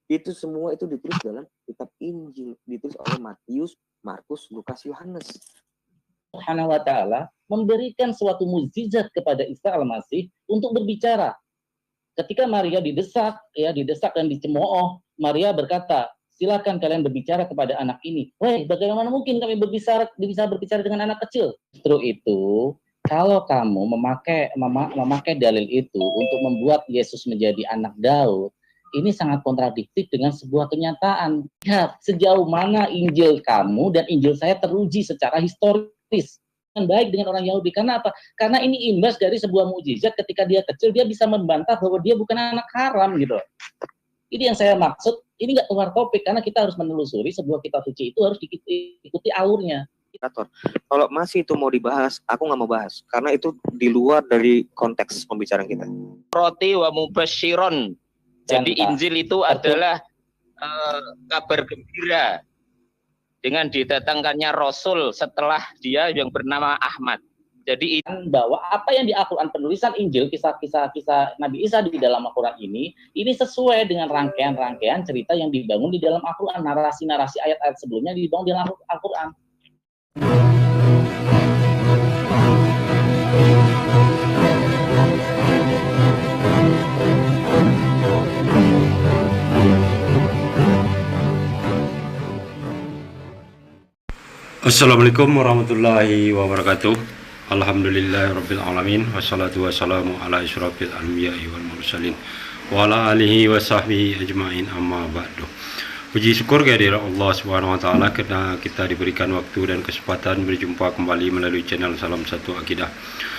Itu semua itu ditulis dalam kitab Injil, ditulis oleh Matius, Markus, Lukas, Yohanes. Subhanahu wa ta'ala memberikan suatu mukjizat kepada Isa al-Masih untuk berbicara. Ketika Maria didesak dan dicemooh, Maria berkata, silakan kalian berbicara kepada anak ini. Weh, bagaimana mungkin kami bisa berbicara dengan anak kecil? Justru itu, kalau kamu memakai dalil itu untuk membuat Yesus menjadi anak Daud, ini sangat kontradiktif dengan sebuah kenyataan. Lihat sejauh mana Injil kamu dan Injil saya teruji secara historis dengan baik dengan orang Yahudi. Karena apa? Karena ini imbas dari sebuah mukjizat. Ketika dia kecil, dia bisa membantah bahwa dia bukan anak haram gitu. Ini yang saya maksud. Ini nggak keluar topik karena kita harus menelusuri sebuah kitab suci itu harus diikuti alurnya. Kalau masih itu mau dibahas, aku nggak mau bahas karena itu di luar dari konteks pembicaraan kita. Roti wa mubasyiron. Jadi Injil itu adalah kabar gembira dengan didatangkannya Rasul setelah dia yang bernama Ahmad. Jadi bahwa apa yang di Al-Quran, penulisan Injil, kisah-kisah Nabi Isa di dalam Al-Quran ini sesuai dengan rangkaian-rangkaian cerita yang dibangun di dalam Al-Quran. Narasi-narasi ayat-ayat sebelumnya dibangun di dalam Al-Quran. Assalamualaikum warahmatullahi wabarakatuh. Alhamdulillahirabbil alamin wassalatu wassalamu ala asyrafil anbiya'i wal mursalin wa ala alihi wa sahbihi ajmain amma ba'du. Puji syukur kehadirat Allah Subhanahu wa taala karena kita diberikan waktu dan kesempatan berjumpa kembali melalui channel Salam Satu Akidah.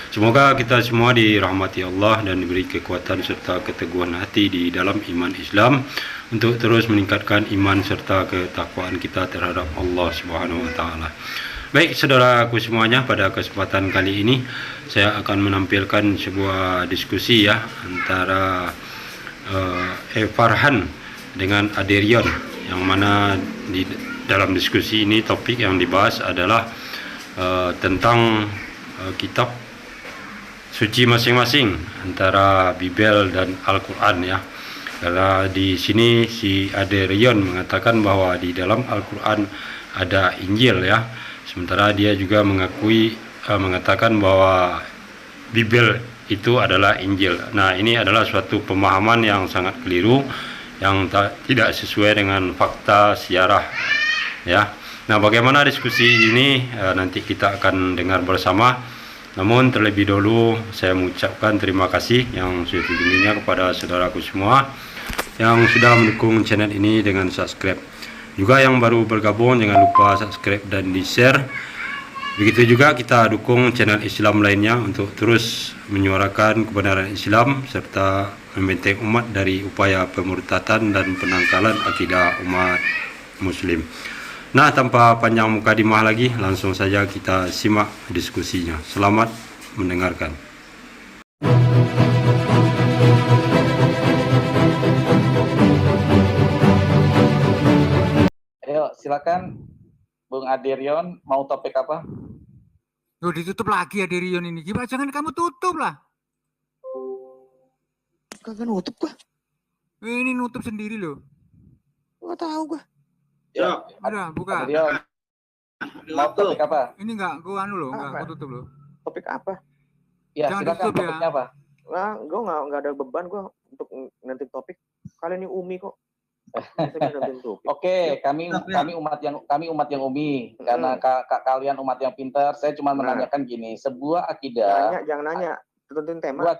Semoga kita semua dirahmati Allah dan diberi kekuatan serta keteguhan hati di dalam iman Islam untuk terus meningkatkan iman serta ketakwaan kita terhadap Allah Subhanahu wa taala. Baik saudaraku semuanya, pada kesempatan kali ini saya akan menampilkan sebuah diskusi ya antara Farhan dengan Aderion, yang mana di dalam diskusi ini topik yang dibahas adalah tentang kitab suci masing-masing antara Bible dan Al-Quran ya. Karena di sini si Aderion mengatakan bahwa di dalam Al-Quran ada Injil ya, sementara dia juga mengatakan bahwa Bible itu adalah Injil. Nah, ini adalah suatu pemahaman yang sangat keliru, yang tidak sesuai dengan fakta sejarah ya. Nah, bagaimana diskusi ini nanti kita akan dengar bersama. Namun terlebih dahulu saya mengucapkan terima kasih yang setinggi-tingginya kepada saudaraku semua yang sudah mendukung channel ini dengan subscribe. Juga yang baru bergabung jangan lupa subscribe dan di-share. Begitu juga kita dukung channel Islam lainnya untuk terus menyuarakan kebenaran Islam serta membentengi umat dari upaya pemurtatan dan penangkalan akidah umat muslim. Nah, tanpa panjang mukadimah lagi, langsung saja kita simak diskusinya. Selamat mendengarkan. Ayo, silakan Bung Aderion, mau topik apa? Loh, ditutup lagi Aderion ini. Gimana, jangan kamu tutup lah. Kagak nutup gua. Ini nutup sendiri loh. Nggak tahu gua. Ya, Udah, buka. Aderion, mau topik apa? Ini enggak, gua anu loh, enggak, gua tutup loh. Topik apa? Ya, Jangan silakan ditutup ya. topiknya apa? Nah, gua nggak ada beban gua untuk nanti topik. Kalian ini Umi kok. Saya nanti topik. Oke, kami umat yang umi, karena kalian umat yang pintar. Saya cuma menanyakan gini, sebuah akidah, Jangan nanya, tentuin tema.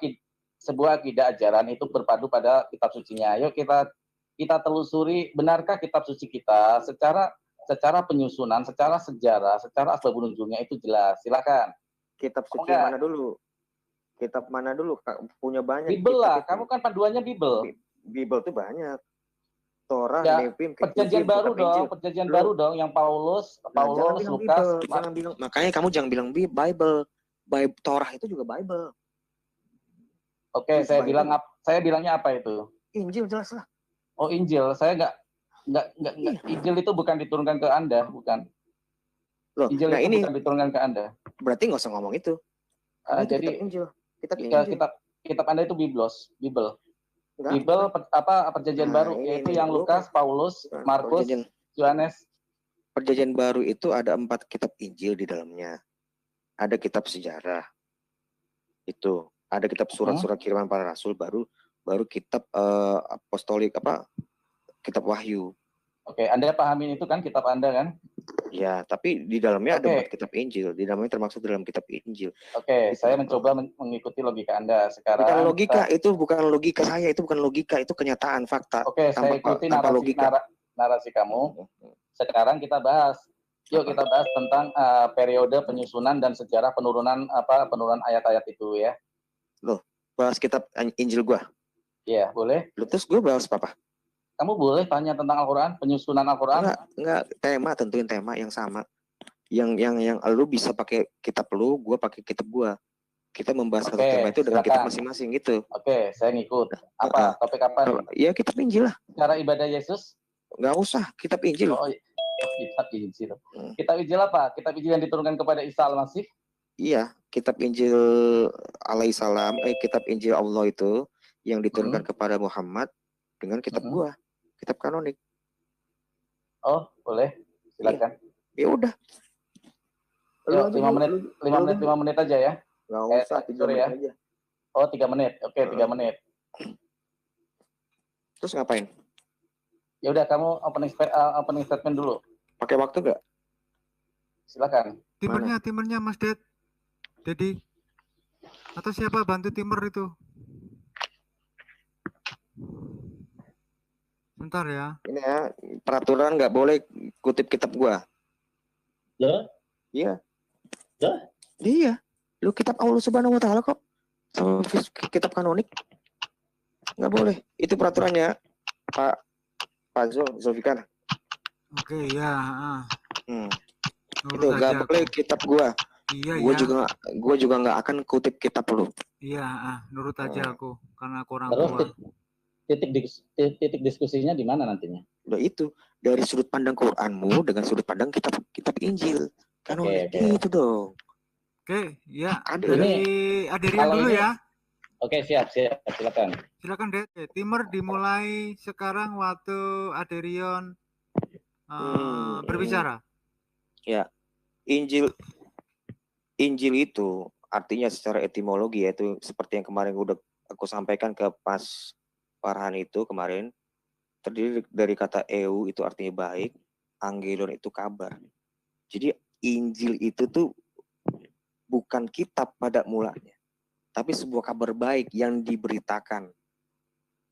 sebuah akidah ajaran itu berpadu pada kitab sucinya. Ayo kita telusuri, benarkah kitab suci kita secara penyusunan, secara sejarah, secara asbabun nuzulnya itu jelas. Silakan. Kitab suci mana dulu? Kitab mana dulu? Punya banyak. Bible lah, kamu kan panduannya Bible. Bible tuh banyak. Torah, Ya, Levin, perjanjian baru dong, yang Paulus, Lukas. Jangan bilang. Makanya kamu jangan bilang Bible. Torah itu juga Bible. Oke, saya bilangnya apa itu? Injil jelas lah. Oh, Injil. Saya nggak. Injil itu bukan diturunkan ke Anda, bukan. Loh, Injil nah itu ini bukan diturunkan ke Anda. berarti nggak usah ngomong itu. Jadi kitab Injil. kitab Anda itu Bible. Enggak. Bible perjanjian Nah, baru, ini yaitu yang bukan. Lukas, Paulus, Bukan. Markus, Yohanes. Perjanjian baru itu ada 4 kitab Injil di dalamnya. Ada kitab sejarah. Itu. Ada kitab surat-surat kiriman para rasul, baru kitab apostolik kitab Wahyu. Oke, Anda pahamin itu kan kitab Anda kan? Ya, tapi di dalamnya ada Oke. 4 kitab Injil. Di dalamnya termasuk dalam kitab Injil. Oke, saya mencoba mengikuti logika Anda sekarang. Bukan logika, itu bukan logika saya, itu bukan logika, itu kenyataan, fakta. Oke, saya ikuti narasi kamu. Sekarang kita bahas. Yuk kita bahas tentang periode penyusunan dan sejarah penurunan ayat-ayat itu ya. Loh, bahas kitab Injil gua. Iya, boleh. Loh, terus gua bahas apa? Kamu boleh tanya tentang Al-Quran, penyusunan Al-Quran. Enggak, tema, tentuin tema yang sama. Yang lu bisa pakai kitab lu, gua pakai kitab gua. Kita membahas satu tema itu dengan kitab masing-masing gitu. Oke, saya ngikut. Apa topik apa nih? Ya kitab Injil lah. Cara ibadah Yesus? Nggak usah, kitab Injil. Oh, kitab Injil. Kitab Injil apa? Kitab Injil yang diturunkan kepada Isa Al-Masih? Iya, kitab Injil alaihissalam, kitab Injil Allah itu yang diturunkan kepada Muhammad dengan kitab gua, kitab kanonik. Oh, boleh. Silakan. Ya udah. 5 menit aja ya. Nggak usah, 3 menit aja. Oh, 3 menit. Oke, 3 menit. Terus ngapain? Ya udah, kamu opening statement dulu. Pakai waktu nggak? Silakan. Timernya Mas Dedi. Atau siapa bantu timer itu? Bentar ya. Ini ya, peraturan nggak boleh kutip kitab gua. Loh? Iya. Loh? Iya. Lu kitab Allah Subhanahu wa taala kok. Sama kitab kanonik. Nggak boleh. Itu peraturannya, Pak Zulfikar. Oke, ya. Itu nggak boleh kitab gua. Iya, Gua juga nggak akan kutip kitab lu. Iya, nurut aja aku karena aku orang Terus tua. titik diskusinya di mana nantinya? Udah itu dari sudut pandang Quranmu dengan sudut pandang kitab Injil. Kan itu dong. Oke, ya. Dari Aderian dulu ya. Oke, siap, silakan. Silakan deh. Timer dimulai sekarang waktu Aderion berbicara. Ya, Injil itu artinya secara etimologi, yaitu seperti yang kemarin udah aku sampaikan ke Pas Farhan itu kemarin, terdiri dari kata eu itu artinya baik, angelon itu kabar. Jadi Injil itu tuh bukan kitab pada mulanya, tapi sebuah kabar baik yang diberitakan.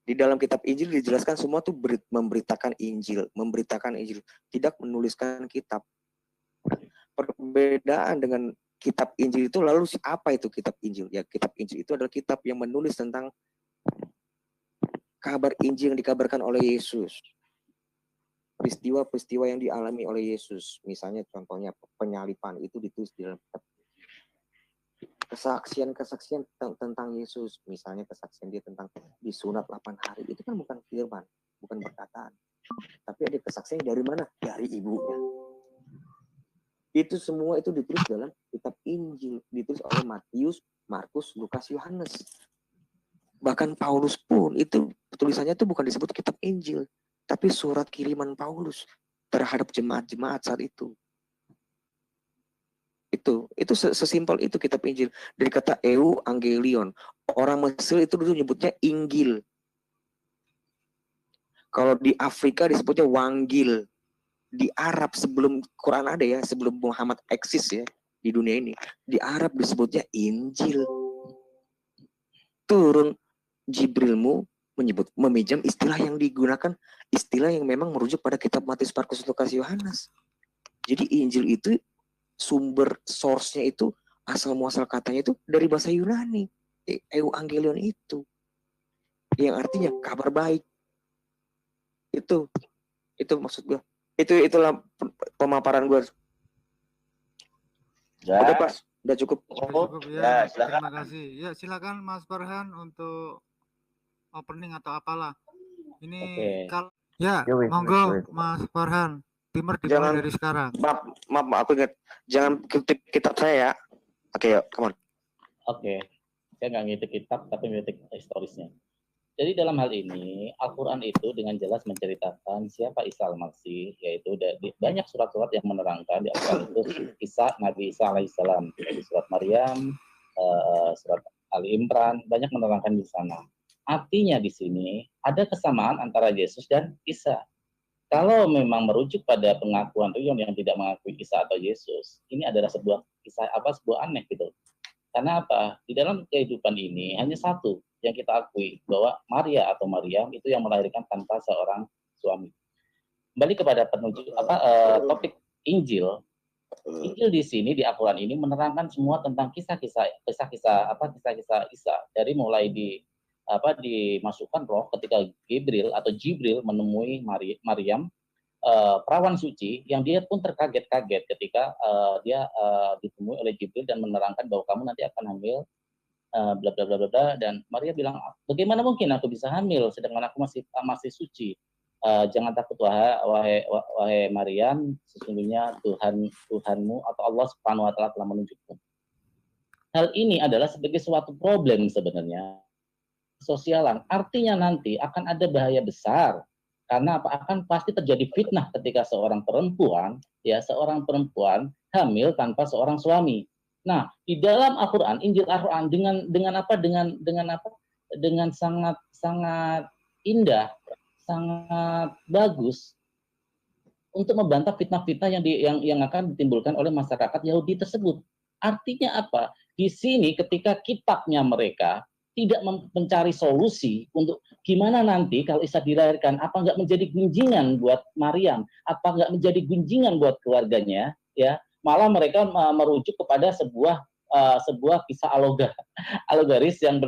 Di dalam kitab Injil dijelaskan semua tuh memberitakan Injil, tidak menuliskan kitab. Perbedaan dengan kitab Injil itu, lalu apa itu kitab Injil? Ya, kitab Injil itu adalah kitab yang menulis tentang kabar Injil yang dikabarkan oleh Yesus. Peristiwa-peristiwa yang dialami oleh Yesus. Misalnya contohnya penyalipan itu ditulis di dalam kitab. Kesaksian tentang Yesus. Misalnya kesaksian dia tentang disunat 8 hari. Itu kan bukan firman, bukan perkataan. Tapi ada kesaksian dari mana? Dari ibunya. Itu semua itu ditulis dalam kitab Injil. Ditulis oleh Matius, Markus, Lukas, Yohanes. Bahkan Paulus pun itu tulisannya itu bukan disebut kitab Injil, tapi surat kiriman Paulus terhadap jemaat-jemaat saat itu. Itu sesimpel itu kitab Injil. Dari kata eu angelion. Orang Mesir itu dulu nyebutnya Inggil. Kalau di Afrika disebutnya Wangil. Di Arab sebelum Quran ada ya, sebelum Muhammad eksis ya di dunia ini, di Arab disebutnya Injil. Turun Jibrilmu meminjam istilah yang digunakan, istilah yang memang merujuk pada kitab Matius, Markus, Lukas, Yohanes. Jadi Injil itu sumber source-nya itu, asal muasal katanya itu dari bahasa Yunani, euangelion itu, yang artinya kabar baik. Itu maksud gue. Itulah pemaparan gue. Ya. Udah Pak, udah cukup. Ya, terima kasih. Ya, silakan Mas Farhan untuk opening atau apalah. Ini kalau ya, monggo Mas Farhan. Timer dimulai dari sekarang. Maaf, aku ingat. Jangan kutip kitab saya ya. Oke, yuk, come on. Oke. Saya nggak ngitik kitab, tapi ngitik historisnya. Jadi dalam hal ini Al-Quran itu dengan jelas menceritakan siapa Isa Al-Masih, yaitu banyak surat-surat yang menerangkan di Al-Quran itu kisah Nabi Isa alaihissalam, dari surat Maryam, surat Ali Imran, banyak menerangkan di sana. Artinya di sini ada kesamaan antara Yesus dan Isa. Kalau memang merujuk pada pengakuan Rion yang tidak mengakui Isa atau Yesus, ini adalah sebuah kisah sebuah aneh gitu. Karena apa? Di dalam kehidupan ini hanya satu yang kita akui, bahwa Maria atau Maryam itu yang melahirkan tanpa seorang suami. Kembali kepada topik Injil. Injil di sini di Al-Quran ini menerangkan semua tentang kisah-kisah Isa, dari mulai dimasukkan roh ketika Jibril menemui Maryam, perawan suci, yang dia pun terkaget-kaget ketika dia ditemui oleh Jibril dan menerangkan bahwa kamu nanti akan hamil bla bla bla bla, dan Maria bilang, bagaimana mungkin aku bisa hamil sedangkan aku masih suci. Jangan takut wahai Maryam, sesungguhnya Tuhanmu atau Allah Subhanahu wa taala telah menunjukmu. Hal ini adalah sebagai suatu problem sebenarnya sosialan. Artinya nanti akan ada bahaya besar. Karena apa? Akan pasti terjadi fitnah ketika seorang perempuan hamil tanpa seorang suami. Nah, di dalam Al-Quran, Injil Al-Quran dengan sangat indah, sangat bagus untuk membantah fitnah-fitnah yang akan ditimbulkan oleh masyarakat Yahudi tersebut. Artinya apa? Di sini ketika kitabnya mereka tidak mencari solusi untuk gimana nanti kalau Isa dilahirkan, apa nggak menjadi gunjingan buat Maryam, apa nggak menjadi gunjingan buat keluarganya, ya, malah mereka merujuk kepada sebuah kisah alogaris yang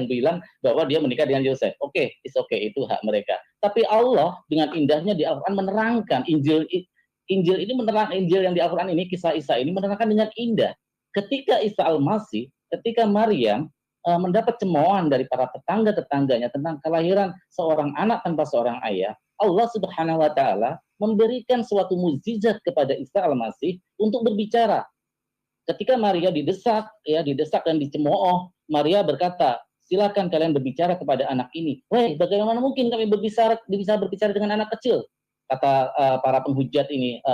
bilang bahwa dia menikah dengan Yosef. Oke, itu hak mereka. Tapi Allah dengan indahnya di Al-Quran menerangkan Injil ini Injil yang di Al-Quran ini, kisah Isa ini menerangkan dengan indah. Ketika Isa Al-Masih, ketika Maryam mendapat cemoohan dari para tetangga-tetangganya tentang kelahiran seorang anak tanpa seorang ayah, Allah Subhanahu wa taala memberikan suatu mukjizat kepada Isa Al-Masih untuk berbicara. Ketika Maria didesak dan dicemooh, Maria berkata, silakan kalian berbicara kepada anak ini. Weh, bagaimana mungkin kami bisa berbicara dengan anak kecil? Kata para penghujat ini,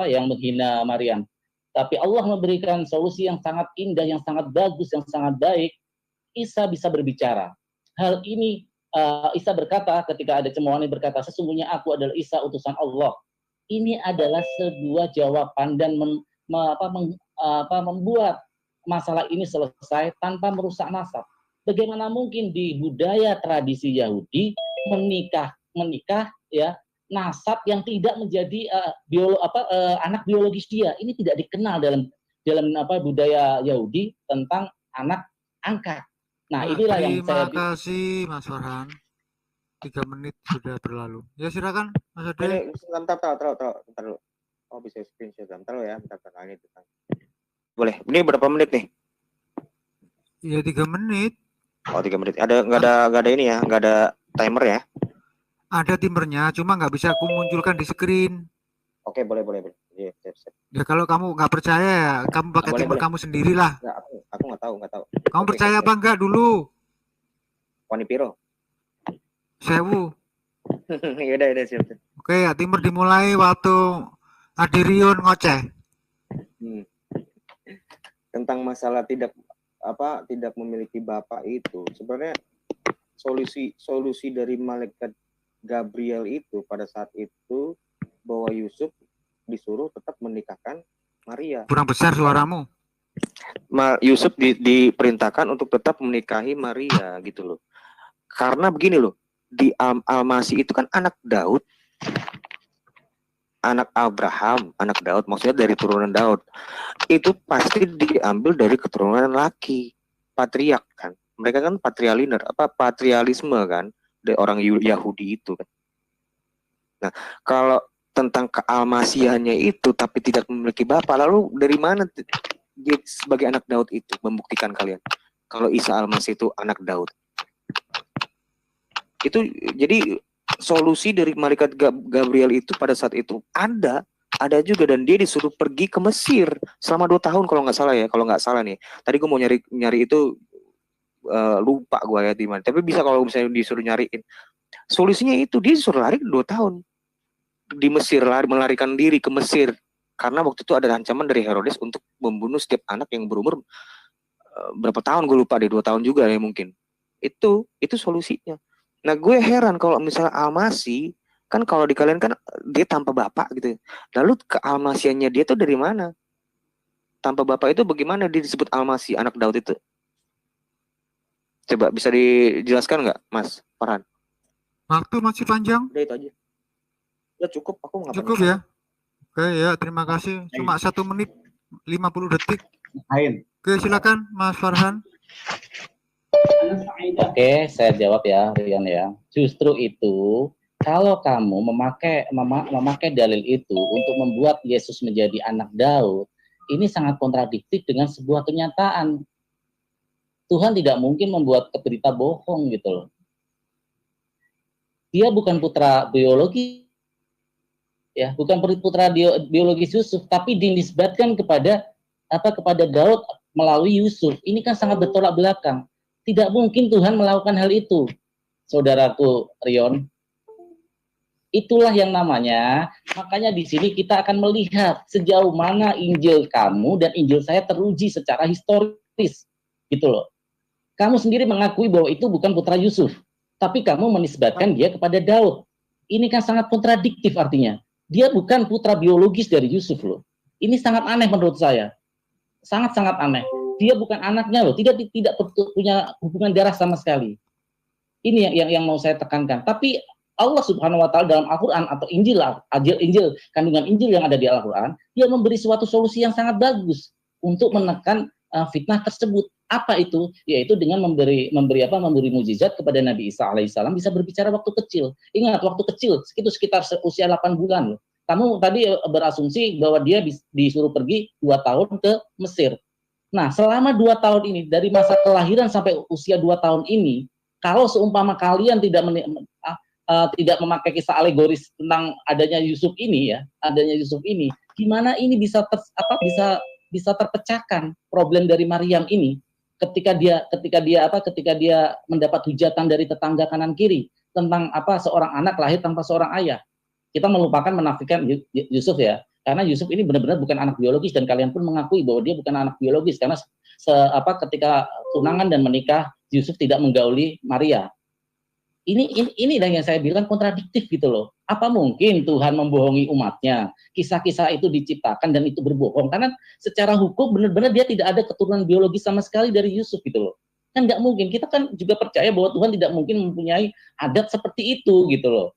yang menghina Maryam. Tapi Allah memberikan solusi yang sangat indah, yang sangat bagus, yang sangat baik. Isa bisa berbicara. Hal ini Isa berkata ketika ada cemoohan, berkata, sesungguhnya aku adalah Isa utusan Allah. Ini adalah sebuah jawaban dan membuat masalah ini selesai tanpa merusak nasab. Bagaimana mungkin di budaya tradisi Yahudi menikah ya, nasab yang tidak menjadi anak biologis dia. Ini tidak dikenal dalam budaya Yahudi tentang anak angkat. Nah, inilah yang saya... Terima kasih Mas Farhan. 3 menit sudah berlalu. Ya silakan Mas Ade. Bentar dulu. Oh, bisa screenshot. Bentar lo ya, bentar ini tentang. Boleh. Ini berapa menit nih? Iya 3 menit. Oh, 3 menit. Nggak ada ini ya, nggak ada timer ya? Ada timernya, cuma nggak bisa aku munculkan di screen. Oke, boleh. Ya, siap. Ya kalau kamu nggak percaya ya, kamu pakai timer kamu sendirilah. Nggak, aku nggak tahu. Kamu percaya apa enggak dulu? Wani piro? 1000. Ya udah siap. Oke ya, timer dimulai waktu Adirion ngoceh. Tentang masalah tidak memiliki bapak itu, sebenarnya solusi dari malaikat Gabriel itu pada saat itu bahwa Yusuf disuruh tetap menikahkan Maria. Kurang besar suaramu. Yusuf diperintahkan untuk tetap menikahi Maria gitu loh. Karena begini loh, di Al-Masih itu kan anak Daud, anak Abraham, anak Daud, maksudnya dari turunan Daud. Itu pasti diambil dari keturunan laki, patriark kan. Mereka kan patrialisme kan, dari orang Yahudi itu kan. Nah, kalau tentang kealmasihannya itu tapi tidak memiliki bapak, lalu dari mana dia sebagai anak Daud itu membuktikan kalian kalau Isa Al-Masih itu anak Daud? Itu jadi solusi dari malaikat Gabriel itu pada saat itu ada juga, dan dia disuruh pergi ke Mesir selama 2 tahun kalau nggak salah nih. Tadi gue mau nyari itu lupa gue ya di mana. Tapi bisa kalau misalnya disuruh nyariin. Solusinya itu dia disuruh lari 2 tahun di Mesir, melarikan diri ke Mesir karena waktu itu ada ancaman dari Herodes untuk membunuh setiap anak yang berumur berapa tahun, gue lupa deh, 2 tahun juga ya mungkin. Itu solusinya. Nah gue heran kalau misalnya Al-Masih kan, kalau di kalian kan dia tanpa bapak gitu. Lalu kealmasiannya dia tuh dari mana? Tanpa bapak itu bagaimana dia disebut Al-Masih, anak Daud itu? Coba bisa dijelaskan nggak, Mas Farhan? Waktu masih panjang? Udah itu aja. Ya cukup, aku nggak. Cukup ya. Oke ya, terima kasih. Cuma 1 menit 50 detik. Oke, silakan Mas Farhan. Oke, saya jawab ya, Rian ya. Justru itu, kalau kamu memakai dalil itu untuk membuat Yesus menjadi anak Daud, ini sangat kontradiktif dengan sebuah kenyataan. Tuhan tidak mungkin membuat berita bohong gitu loh. Dia bukan putra biologis, ya, bukan putra biologis Yusuf, tapi dinisbatkan kepada Daud melalui Yusuf. Ini kan sangat bertolak belakang. Tidak mungkin Tuhan melakukan hal itu, saudaraku Rion. Itulah yang namanya, makanya di sini kita akan melihat sejauh mana Injil kamu dan Injil saya teruji secara historis, gitu loh. Kamu sendiri mengakui bahwa itu bukan putra Yusuf, tapi kamu menisbatkan dia kepada Daud. Ini kan sangat kontradiktif artinya. Dia bukan putra biologis dari Yusuf loh. Ini sangat aneh menurut saya. Sangat-sangat aneh. Dia bukan anaknya loh, tidak punya hubungan darah sama sekali. Ini yang mau saya tekankan. Tapi Allah Subhanahu wa taala dalam Al-Qur'an atau Injil, kandungan Injil yang ada di Al-Qur'an, dia memberi suatu solusi yang sangat bagus untuk menekan fitnah tersebut. Apa itu? Yaitu dengan memberi mukjizat kepada Nabi Isa alaihissalam bisa berbicara waktu kecil. Ingat, waktu kecil itu sekitar usia 8 bulan loh. Kamu tadi berasumsi bahwa dia disuruh pergi 2 tahun ke Mesir. Nah, selama 2 tahun ini, dari masa kelahiran sampai usia 2 tahun ini, kalau seumpama kalian tidak memakai kisah alegoris tentang adanya Yusuf ini, gimana ini bisa terpecahkan problem dari Maryam ini ketika dia mendapat hujatan dari tetangga kanan kiri tentang seorang anak lahir tanpa seorang ayah. Kita melupakan menafikan Yusuf ya, karena Yusuf ini benar-benar bukan anak biologis dan kalian pun mengakui bahwa dia bukan anak biologis karena ketika tunangan dan menikah Yusuf tidak menggauli Maria. Ini yang saya bilang kontradiktif gitu loh. Apa mungkin Tuhan membohongi umatnya? Kisah-kisah itu diciptakan dan itu berbohong karena secara hukum benar-benar dia tidak ada keturunan biologis sama sekali dari Yusuf gitu loh. Kan nggak mungkin. Kita kan juga percaya bahwa Tuhan tidak mungkin mempunyai adat seperti itu gitu loh.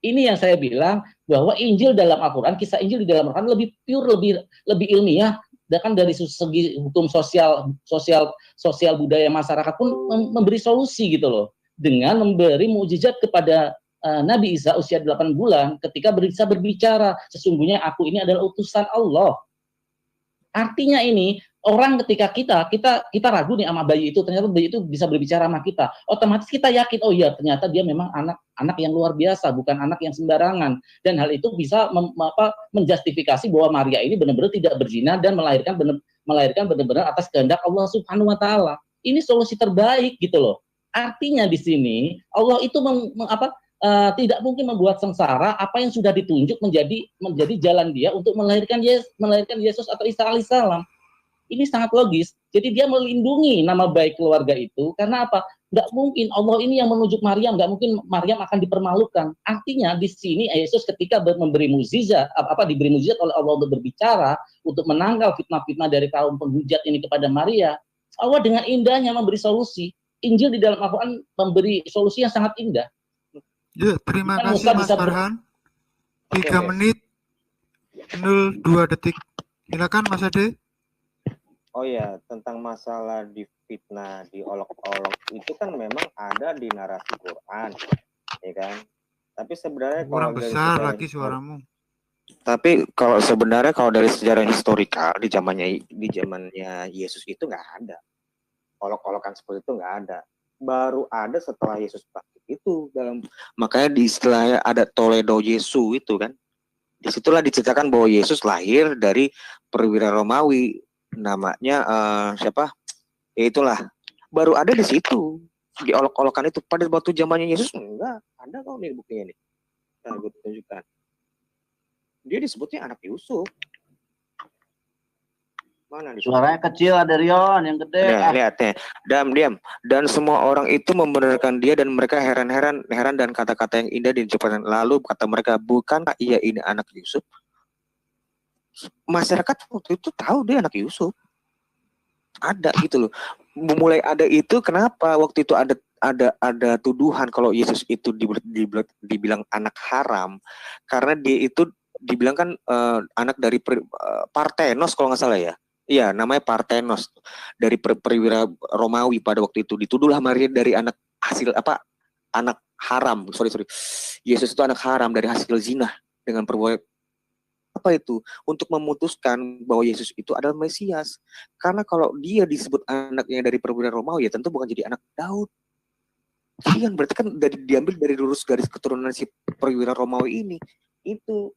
Ini yang saya bilang bahwa Injil dalam Al-Quran, kisah Injil di dalam Al-Quran lebih pure, lebih ilmiah, bahkan dari segi hukum sosial budaya masyarakat pun memberi solusi gitu loh, dengan memberi mukjizat kepada Nabi Isa usia 8 bulan ketika bisa berbicara, sesungguhnya aku ini adalah utusan Allah. Artinya ini orang ketika kita ragu nih sama bayi itu, ternyata bayi itu bisa berbicara sama kita, otomatis kita yakin, oh iya ternyata dia memang anak yang luar biasa, bukan anak yang sembarangan, dan hal itu bisa menjustifikasi bahwa Maria ini benar-benar tidak berzina dan melahirkan benar-benar atas kehendak Allah Subhanahu wa taala. Ini solusi terbaik gitu loh. Artinya di sini Allah itu tidak mungkin membuat sengsara apa yang sudah ditunjuk menjadi jalan dia untuk melahirkan Yesus atau Isa alaihissalam. Ini sangat logis. Jadi dia melindungi nama baik keluarga itu karena apa? Nggak mungkin Allah ini yang menunjuk Maryam, nggak mungkin Maryam akan dipermalukan. Artinya di sini Yesus ketika memberi mukjizat, diberi mukjizat oleh Allah untuk berbicara, untuk menangkal fitnah-fitnah dari kaum penghujat ini kepada Maria, Allah dengan indahnya memberi solusi. Injil di dalam Al-Quran memberi solusi yang sangat indah. Ya, terima kasih Mas Farhan. 3 menit 02 detik. Silakan Mas Ade. Oh ya, tentang masalah difitnah, diolok-olok itu kan memang ada di narasi Quran, ya kan? Tapi sebenarnya kurang besar lagi suaramu. Tapi kalau dari sejarah historikal di zamannya Yesus itu nggak ada. Olok-olokan seperti itu nggak ada. Baru ada setelah Yesus bangkit itu makanya di istilahnya ada Toledo Yesu itu kan. Disitulah diceritakan bahwa Yesus lahir dari perwira Romawi, namanya siapa? Ya itulah baru ada di situ, diolok-olokan itu. Pada waktu zamannya Yesus enggak ada kok nih buktinya nih. Nah, gue tunjukkan. Dia disebutnya anak Yusuf. Mana suaranya kecil, ada Rion yang gede. Lihat nih, diam. Dan semua orang itu membenarkan dia dan mereka heran dan kata-kata yang indah diucapkan. Lalu kata mereka, bukankah ia ini anak Yusuf? Masyarakat waktu itu tahu dia anak Yusuf. Ada gitu loh. Mulai ada itu kenapa waktu itu ada tuduhan kalau Yesus itu dibilang anak haram karena dia itu dibilang kan anak dari Parthenos kalau nggak salah ya. Iya, namanya Parthenos dari perwira Romawi pada waktu itu. Dituduhlah Maria dari anak haram. Sorry. Yesus itu anak haram dari hasil zina dengan perbuatan apa itu? Untuk memutuskan bahwa Yesus itu adalah Mesias. Karena kalau dia disebut anaknya dari perwira Romawi, ya tentu bukan jadi anak Daud. Jadi kan berarti kan diambil dari lurus garis keturunan si perwira Romawi ini. Itu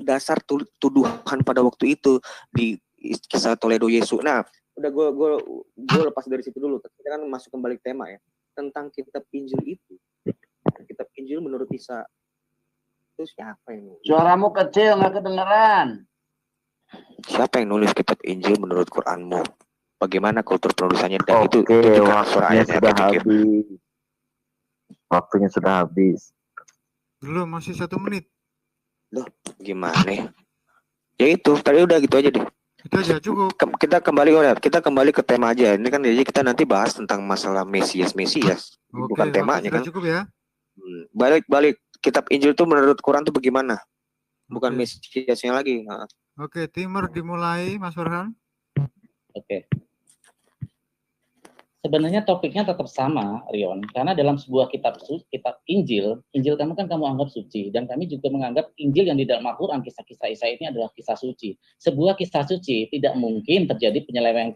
dasar tuduhan pada waktu itu di kisah Toledo Yesus. Nah, udah gue lepas dari situ dulu. Kita kan masuk kembali ke tema ya tentang kitab Injil itu. Kitab Injil menurut Isa itu siapa yang nulis? Suaramu kecil, nggak kedengeran. Siapa yang nulis kitab Injil menurut Quranmu? Bagaimana kultur penulisannya? Dan itu juga waktunya sudah habis. Waktunya sudah habis. Belum, masih 1 menit. Loh, gimana? Ya itu, tadi udah gitu aja deh. Itu aja cukup. Kita kembali ke tema aja. Ini kan jadi kita nanti bahas tentang masalah Mesias. Oke, bukan temanya kan. Cukup ya. Balik kitab Injil itu menurut Quran itu bagaimana? Bukan Mesiasnya lagi. Nah. Oke, timer dimulai, Mas Farhan. Oke. Sebenarnya topiknya tetap sama, Rion, karena dalam sebuah kitab Injil kamu kan kamu anggap suci, dan kami juga menganggap Injil yang di dalam Al-Quran, kisah-kisah Isa ini adalah kisah suci. Sebuah kisah suci tidak mungkin terjadi penyelewengan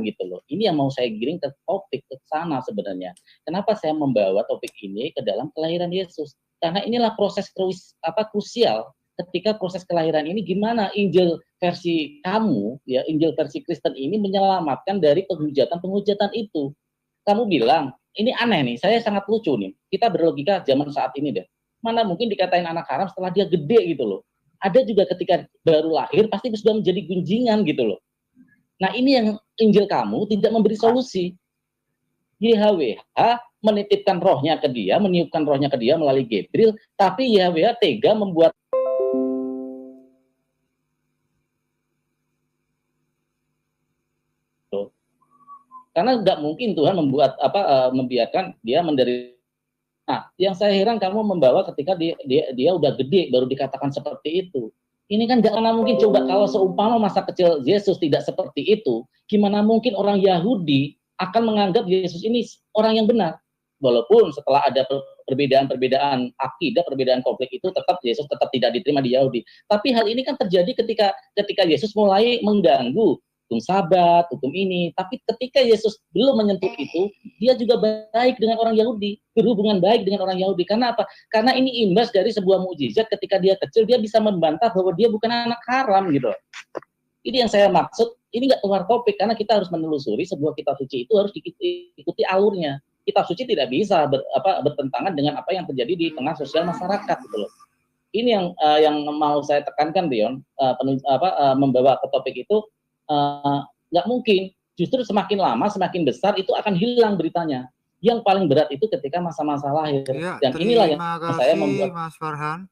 gitu loh. Ini yang mau saya giring ke topik ke sana sebenarnya. Kenapa saya membawa topik ini ke dalam kelahiran Yesus? Karena inilah proses krusial ketika proses kelahiran ini, gimana Injil versi kamu, ya Injil versi Kristen ini menyelamatkan dari penghujatan itu. Kamu bilang, ini aneh nih, saya sangat lucu nih. Kita berlogika zaman saat ini deh. Mana mungkin dikatain anak haram setelah dia gede gitu loh. Ada juga ketika baru lahir, pasti sudah menjadi gunjingan gitu loh. Nah ini yang Injil kamu tidak memberi solusi. YHWH menitipkan rohnya ke dia, meniupkan rohnya ke dia melalui Gabriel, tapi YHWH tega membuat karena nggak mungkin Tuhan membiarkan dia menderita. Nah, yang saya heran kamu membawa ketika dia udah gede baru dikatakan seperti itu. Ini kan nggak mungkin. Coba kalau seumpama masa kecil Yesus tidak seperti itu, gimana mungkin orang Yahudi akan menganggap Yesus ini orang yang benar? Walaupun setelah ada perbedaan akidah, perbedaan konflik itu, tetap Yesus tetap tidak diterima di Yahudi. Tapi hal ini kan terjadi ketika Yesus mulai mengganggu hukum Sabat, hukum ini. Tapi ketika Yesus belum menyentuh itu, dia juga baik dengan orang Yahudi, berhubungan baik dengan orang Yahudi. Karena apa? Karena ini imbas dari sebuah mukjizat. Ketika dia kecil, dia bisa membantah bahwa dia bukan anak haram gitu. Ini yang saya maksud. Ini nggak keluar topik karena kita harus menelusuri sebuah kitab suci itu harus diikuti alurnya. Kitab suci tidak bisa bertentangan dengan apa yang terjadi di tengah sosial masyarakat gitu loh. Ini yang mau saya tekankan, Dion, membawa ke topik itu. Nggak mungkin, justru semakin lama semakin besar itu akan hilang beritanya. Yang paling berat itu ketika masa-masa lahir. Ya, dan inilah yang saya membuat. Mas Farhan.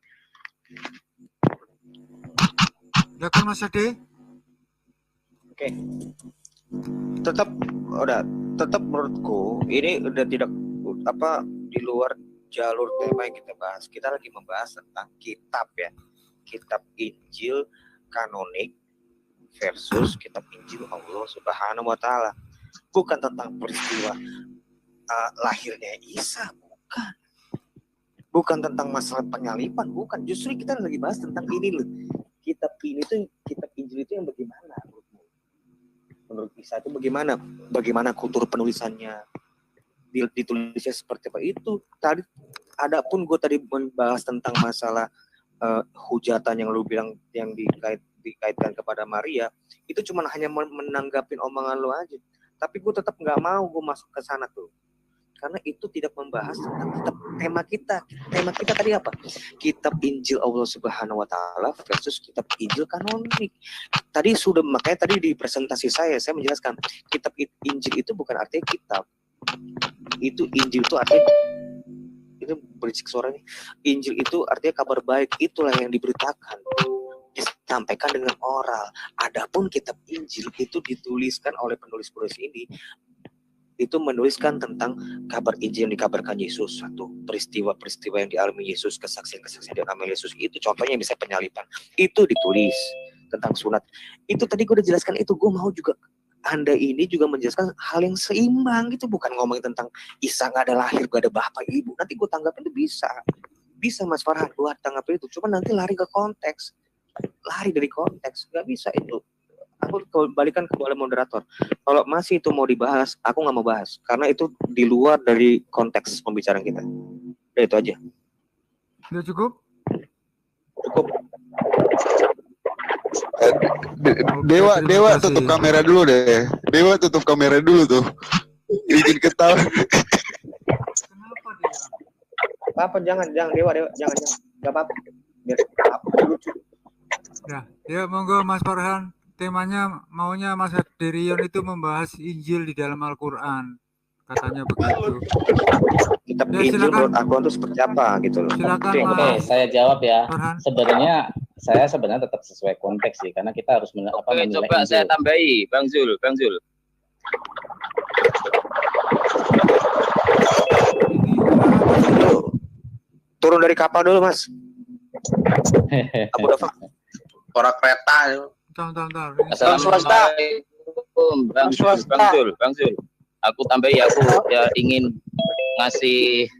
Ya kan Mas Ade? Oke. Tetap menurutku ini udah tidak di luar jalur tema yang kita bahas. Kita lagi membahas tentang kitab ya. Kitab Injil kanonik versus kitab Injil Allah Subhanahu wa taala. Bukan tentang peristiwa lahirnya Isa, bukan. Bukan tentang masalah penyaliban, bukan. Justru kita lagi bahas tentang ini loh. Kitab Injil itu yang bagaimana menurut Isa itu bagaimana? Bagaimana kultur penulisannya? Ditulisnya seperti apa itu? Tadi adapun gue tadi membahas tentang masalah hujatan yang lu bilang yang dikaitkan kepada Maria, itu cuma hanya menanggapin omongan lu aja. Tapi gue tetap nggak mau gue masuk ke sana tuh. Karena itu tidak membahas tentang kitab tema kita. Tema kita tadi apa? Kitab Injil Allah Subhanahu wa taala versus kitab Injil kanonik. Tadi makanya tadi di presentasi saya menjelaskan kitab Injil itu bukan artinya kitab. Itu Injil itu artinya itu berisik suaranya. Injil itu artinya kabar baik, itulah yang diberitakan, disampaikan dengan oral. Adapun kitab Injil itu dituliskan oleh penulis-penulis ini, itu menuliskan tentang kabar Injil yang dikabarkan Yesus, satu peristiwa-peristiwa yang dialami Yesus, kesaksian-kesaksian yang dialami Yesus. Itu contohnya bisa penyaliban, itu ditulis tentang sunat. Itu tadi gue udah jelaskan itu. Gue mau juga Anda ini juga menjelaskan hal yang seimbang gitu, bukan ngomongin tentang Isa nggak ada lahir, gak ada bapak ibu. Nanti gue tanggapin itu bisa Mas Farhan, gue tanggapin itu. Cuma nanti lari ke konteks, lari dari konteks, nggak bisa itu. Aku kembalikan ke oleh moderator. Kalau masih itu mau dibahas, aku nggak mau bahas karena itu di luar dari konteks pembicaraan kita. Udah itu aja. Udah cukup? Cukup. Dewa tutup kamera dulu deh. Dewa tutup kamera dulu tuh. Bikin ketawa. Kenapa dia? Apa jangan Dewa jangan. Enggak apa-apa. Biar lucu. Ya monggo Mas Farhan. Temanya maunya Mas Haderion itu membahas Injil di dalam Al-Qur'an. Katanya begitu. Kitab Injil menurut aku itu seperti apa gitu loh. Silakan. Oke, saya jawab ya. Farhan. Saya sebenarnya tetap sesuai konteks sih, karena kita harus menilai coba Injil. Saya tambahi, Bang Zul. Turun dari kapal dulu, Mas. Aku udah orang kereta. Bentar. Assalamualaikum, Bang Zul. Aku tambahi, aku ya ingin ngasih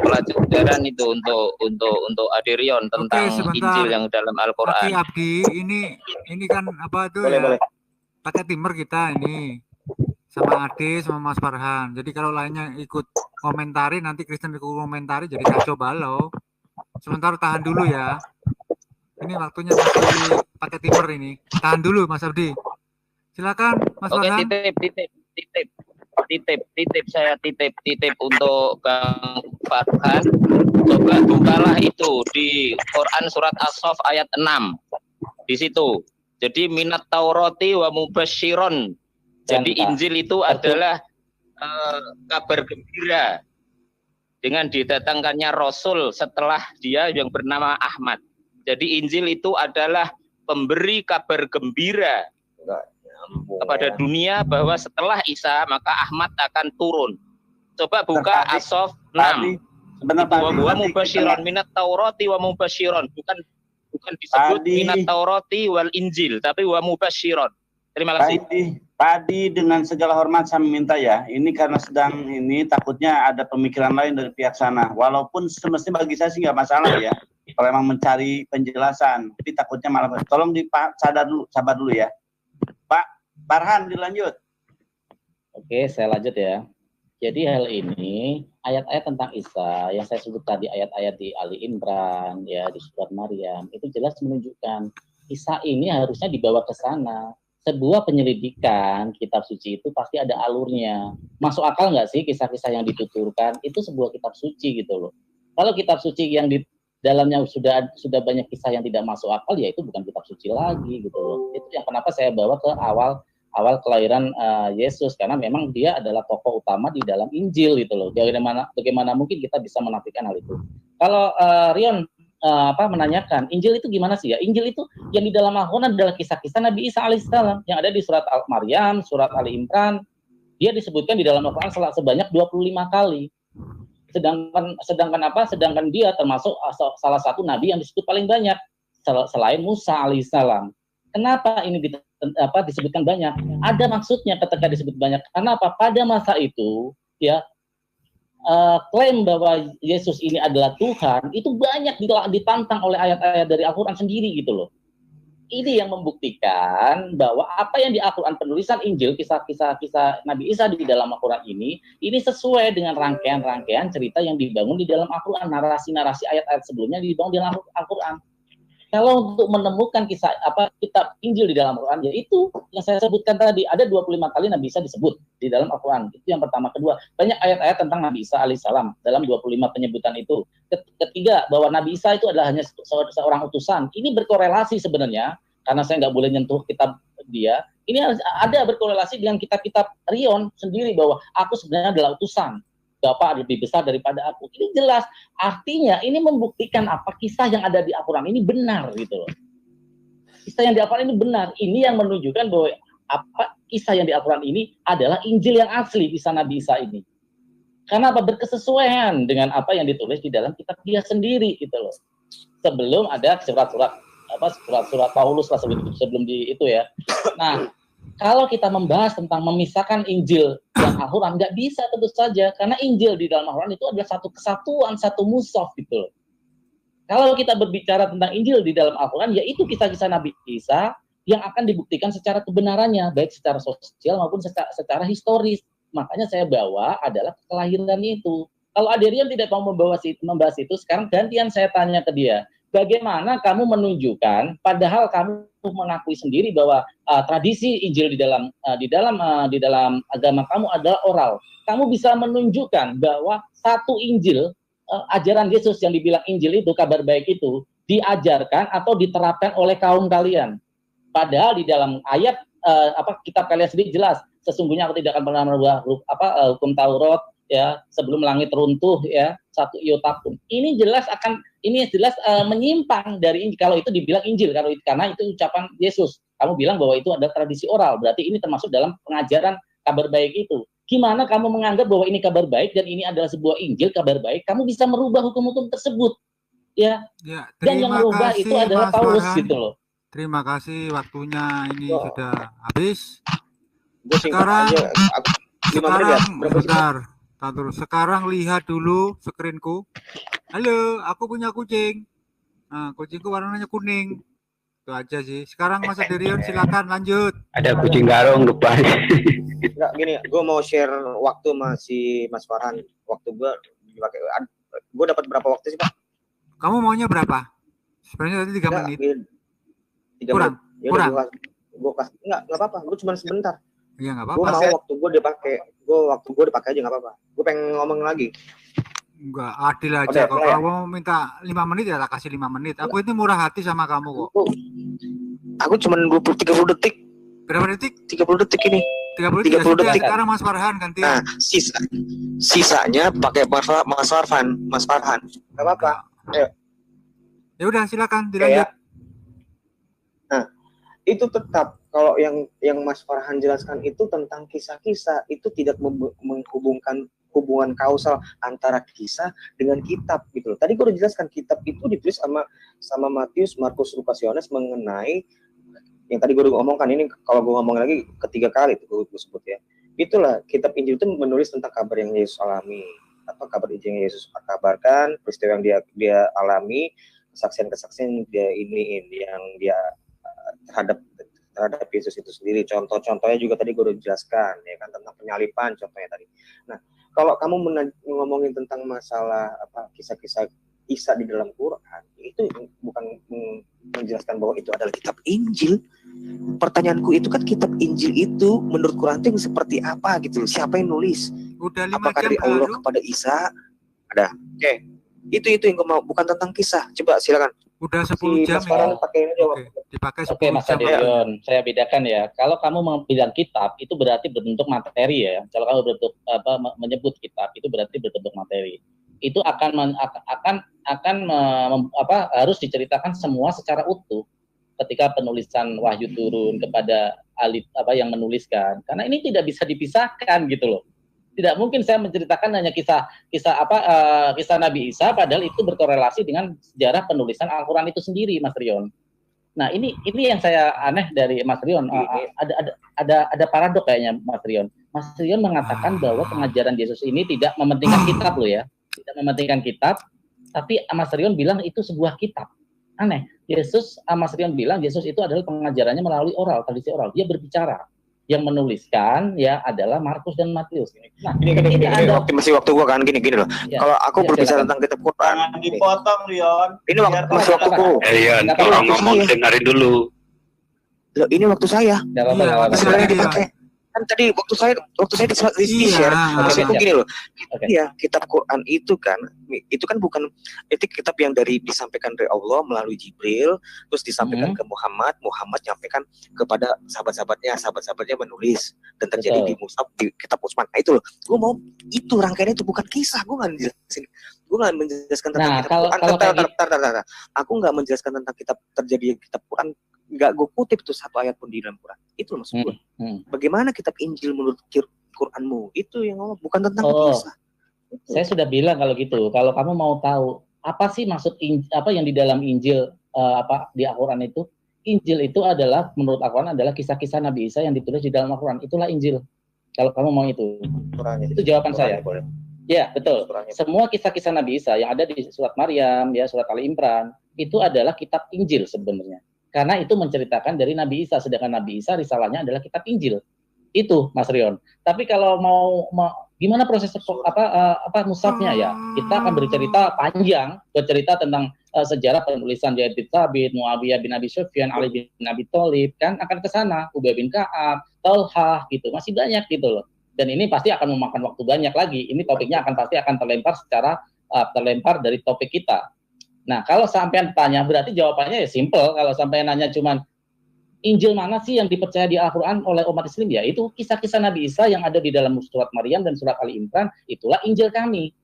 pelajaran itu untuk Haderion tentang Injil yang dalam Al-Qur'an. Abdi, ini kan apa tuh boleh, ya? Boleh. Pakai timer kita ini sama Ade sama Mas Farhan. Jadi kalau lainnya ikut komentari, nanti Kristen ikut komentari jadi kacau balau. Sementara tahan dulu ya. Ini waktunya masih pakai timer ini. Tahan dulu Mas Abdi. Silakan Mas Farhan. Titip untuk Bang Farhan. Coba bukalah itu di Quran surat As-Saff ayat 6. Di situ. Jadi minat Taurati wa mubasyiron. Jadi Injil itu adalah kabar gembira dengan didatangkannya Rasul setelah dia yang bernama Ahmad. Jadi Injil itu adalah pemberi kabar gembira kepada dunia bahwa setelah Isa maka Ahmad akan turun. Coba buka As-Saff 6. Wa mubasyiron minat Taurati wa mubasyiron, bukan disebut minat Taurati wal Injil, tapi wa mubasyiron. Terima kasih. Tadi dengan segala hormat saya minta ya, ini karena sedang takutnya ada pemikiran lain dari pihak sana. Walaupun semestinya bagi saya sih nggak masalah ya, kalau memang mencari penjelasan. Tapi takutnya malah, tolong sabar dulu ya. Pak Farhan dilanjut. Oke, saya lanjut ya. Jadi hal ini ayat-ayat tentang Isa yang saya sebut tadi, ayat-ayat di Ali Imran ya, di surat Maryam, itu jelas menunjukkan Isa ini harusnya dibawa ke sana. Sebuah penyelidikan kitab suci itu pasti ada alurnya. Masuk akal nggak sih kisah-kisah yang dituturkan? Itu sebuah kitab suci gitu loh. Kalau kitab suci yang di dalamnya sudah banyak kisah yang tidak masuk akal, ya itu bukan kitab suci lagi gitu loh. Itu yang kenapa saya bawa ke awal kelahiran Yesus, karena memang dia adalah tokoh utama di dalam Injil gitu loh. Bagaimana mungkin kita bisa menafikan hal itu? Kalau Rion menanyakan Injil itu gimana sih ya? Injil itu yang di dalam Al-Quran adalah kisah-kisah Nabi Isa alaihissalam yang ada di surat Maryam, surat Ali Imran. Dia disebutkan di dalam Al-Quran sebanyak 25 kali. Sedangkan dia termasuk salah satu nabi yang disebut paling banyak selain Musa alaihissalam. Kenapa ini disebutkan banyak? Ada maksudnya ketika disebut banyak. Kenapa? Pada masa itu ya klaim bahwa Yesus ini adalah Tuhan itu banyak ditantang oleh ayat-ayat dari Al-Quran sendiri gitu loh. Ini yang membuktikan bahwa apa yang di Al-Quran, penulisan Injil, kisah-kisah Nabi Isa di dalam Al-Quran ini sesuai dengan rangkaian-rangkaian cerita yang dibangun di dalam Al-Quran, narasi-narasi ayat-ayat sebelumnya dibangun di dalam Al-Quran. Kalau untuk menemukan kisah kitab Injil di dalam Al-Quran, yaitu yang saya sebutkan tadi, ada 25 kali Nabi Isa disebut di dalam Al-Quran. Itu yang pertama. Kedua, banyak ayat-ayat tentang Nabi Isa alaihissalam dalam 25 penyebutan itu. Ketiga, bahwa Nabi Isa itu adalah hanya seorang utusan. Ini berkorelasi sebenarnya, karena saya nggak boleh nyentuh kitab dia. Ini ada berkorelasi dengan kitab-kitab Rion sendiri, bahwa aku sebenarnya adalah utusan. Bapak lebih besar daripada aku. Ini jelas, artinya ini membuktikan apa kisah yang ada di Al-Quran ini benar gitu loh. Kisah yang di Al-Quran ini benar. Ini yang menunjukkan bahwa apa kisah yang di Al-Quran ini adalah Injil yang asli kisah Nabi Isa ini. Karena apa? Berkesesuaian dengan apa yang ditulis di dalam kitab dia sendiri gitu loh. Sebelum ada surat-surat Paulus lah sebelum di itu ya. Nah, kalau kita membahas tentang memisahkan Injil dan Al-Quran, nggak bisa tentu saja, karena Injil di dalam Al-Quran itu adalah satu kesatuan, satu mushaf gitu. Kalau kita berbicara tentang Injil di dalam Al-Quran, yaitu kisah-kisah Nabi Isa yang akan dibuktikan secara kebenarannya, baik secara sosial maupun secara historis. Makanya saya bawa adalah kelahirannya itu. Kalau Aderian tidak mau membahas itu, sekarang gantian saya tanya ke dia. Bagaimana kamu menunjukkan, padahal kamu mengakui sendiri bahwa tradisi Injil di dalam agama kamu adalah oral. Kamu bisa menunjukkan bahwa satu Injil, ajaran Yesus yang dibilang Injil itu, kabar baik itu, diajarkan atau diterapkan oleh kaum kalian. Padahal di dalam ayat kitab kalian sendiri jelas, sesungguhnya aku tidak akan pernah merubah hukum Taurat ya sebelum langit runtuh ya 1 iota pun. Ini jelas menyimpang dari Injil. Kalau itu dibilang Injil, karena itu ucapan Yesus. Kamu bilang bahwa itu adalah tradisi oral, berarti ini termasuk dalam pengajaran kabar baik itu. Gimana kamu menganggap bahwa ini kabar baik dan ini adalah sebuah Injil kabar baik? Kamu bisa merubah hukum-hukum tersebut, ya. Dan yang merubah itu adalah Paulus gitu loh. Terima kasih, waktunya ini sudah habis. Sekarang sekarang lihat dulu screenku. Halo, aku punya kucing. Nah, kucingku warnanya kuning. Itu aja sih. Sekarang Mas Aderion silakan lanjut. Ada kucing garong depan. Enggak gini, gue mau share waktu Mas Farhan. Waktu gue dipakai. Gue dapat berapa waktu sih, Pak? Kamu maunya berapa? Sebenarnya tadi 3 menit. 3 kurang. menit. Kurang. Gue kasih enggak apa-apa. Gue cuma sebentar. Iya, enggak apa-apa. Gue mau waktu gue dipakai aja enggak apa-apa. Gue pengen ngomong lagi. Enggak, adil aja. Kalau kamu minta 5 menit ya tak kasih 5 menit. Aku ini murah hati sama kamu kok. Aku cuma 30 detik. Berapa detik? 30 detik ini. 30 detik. Sekarang Mas Farhan ganti. Nah, sisanya pakai Mas Farhan. Enggak apa-apa. Ayo. Ya udah silakan dilanjut. Nah, itu tetap kalau yang Mas Farhan jelaskan itu tentang kisah-kisah, itu tidak menghubungkan hubungan kausal antara kisah dengan kitab gitu loh. Tadi gue udah jelaskan kitab itu ditulis sama Matius, Markus, Lukas, Yohanes mengenai yang tadi gue udah ngomongkan. Ini kalau gue ngomong lagi ketiga kali itu gue sebut ya. Itulah kitab Injil itu menulis tentang kabar yang Yesus alami atau kabar Injil yang Yesus kabarkan, peristiwa yang dia alami, kesaksian-kesaksian yang dia terhadap Yesus itu sendiri. Contoh-contohnya juga tadi gue udah jelaskan ya kan, tentang penyalipan contohnya tadi. Nah, kalau kamu ngomongin tentang masalah kisah-kisah Isa di dalam Quran, itu bukan menjelaskan bahwa itu adalah kitab Injil. Pertanyaanku itu kan kitab Injil itu menurut Quran itu seperti apa gitu loh? Siapa yang nulis? Udah 5 Apakah jam dari Allah kepada Isa? Ada. Oke. Itu yang gue mau, bukan tentang kisah. Coba silakan. Udah 10 jam ya. Dipakai 10 Oke, Mas jam. Aderion, saya bedakan ya. Kalau kamu bilang kitab itu berarti berbentuk materi ya. Kalau kamu berbentuk menyebut kitab itu berarti berbentuk materi. Itu harus diceritakan semua secara utuh ketika penulisan wahyu turun kepada yang menuliskan. Karena ini tidak bisa dipisahkan gitu loh. Tidak mungkin saya menceritakan hanya kisah Nabi Isa, padahal itu berkorelasi dengan sejarah penulisan Al-Quran itu sendiri, Mas Rion. Nah, ini yang saya aneh dari Mas Rion. Ada paradok kayaknya, Mas Rion. Mas Rion mengatakan bahwa pengajaran Yesus ini tidak mementingkan kitab loh ya, tidak mementingkan kitab, tapi Mas Rion bilang itu sebuah kitab. Aneh. Mas Rion bilang Yesus itu adalah pengajarannya melalui oral, tradisi oral. Dia berbicara. yang menuliskan ya adalah Markus dan Matius. Nah, gini, masih waktu gua kan gini loh. Ya, kalau aku berbicara tentang kitab Quran, jangan dipotong, Rion. Ini masih waktuku. Iya, kalau ngomong dengerin dulu. Loh, ini waktu saya. Kan tadi waktu saya di share, maksudku gini loh. Iya, kitab Quran itu kan bukan itu kitab yang disampaikan dari Allah melalui Jibril, terus disampaikan ke Muhammad nyampaikan kepada sahabat-sahabatnya menulis dan terjadi di Mushaf di kitab Utsman. Nah, itu loh. Gue mau itu rangkaiannya itu bukan kisah, gue nggak menjelaskan tentang kitab Quran. Aku nggak menjelaskan tentang terjadi kitab Quran. Nggak gue kutip tuh satu ayat pun di dalam Quran. Itu maksud gue. Bagaimana kitab Injil menurut Quranmu? Itu yang ngomong, bukan tentang kisah. Saya sudah bilang kalau gitu. Kalau kamu mau tahu apa sih maksud apa yang di dalam Injil di Al-Quran itu? Injil itu adalah menurut Al-Quran adalah kisah-kisah Nabi Isa yang ditulis di dalam Al-Quran. Itulah Injil. Kalau kamu mau itu. Itu jawaban saya. Boleh. Ya, betul. Semua kisah-kisah Nabi Isa yang ada di surat Maryam, ya, surat Ali Imran, itu adalah kitab Injil sebenarnya. Karena itu menceritakan dari Nabi Isa, sedangkan Nabi Isa risalahnya adalah kitab Injil. Itu, Mas Rion. Tapi kalau mau gimana proses mushafnya ya? Kita akan bercerita panjang, bercerita tentang sejarah penulisan Zaid bin Thabit, Muawiyah bin Abi Sufyan, Ali bin Abi Thalib, kan akan ke sana, Ubay bin Ka'ab, Talhah gitu. Masih banyak gitu loh. Dan ini pasti akan memakan waktu banyak lagi. Ini topiknya pasti akan terlempar dari topik kita. Nah, kalau sampean tanya, berarti jawabannya ya simple. Kalau sampean nanya cuman, Injil mana sih yang dipercaya di Al-Quran oleh umat Islam? Ya, itu kisah-kisah Nabi Isa yang ada di dalam surat Maryam dan surat Ali Imran, itulah Injil kami.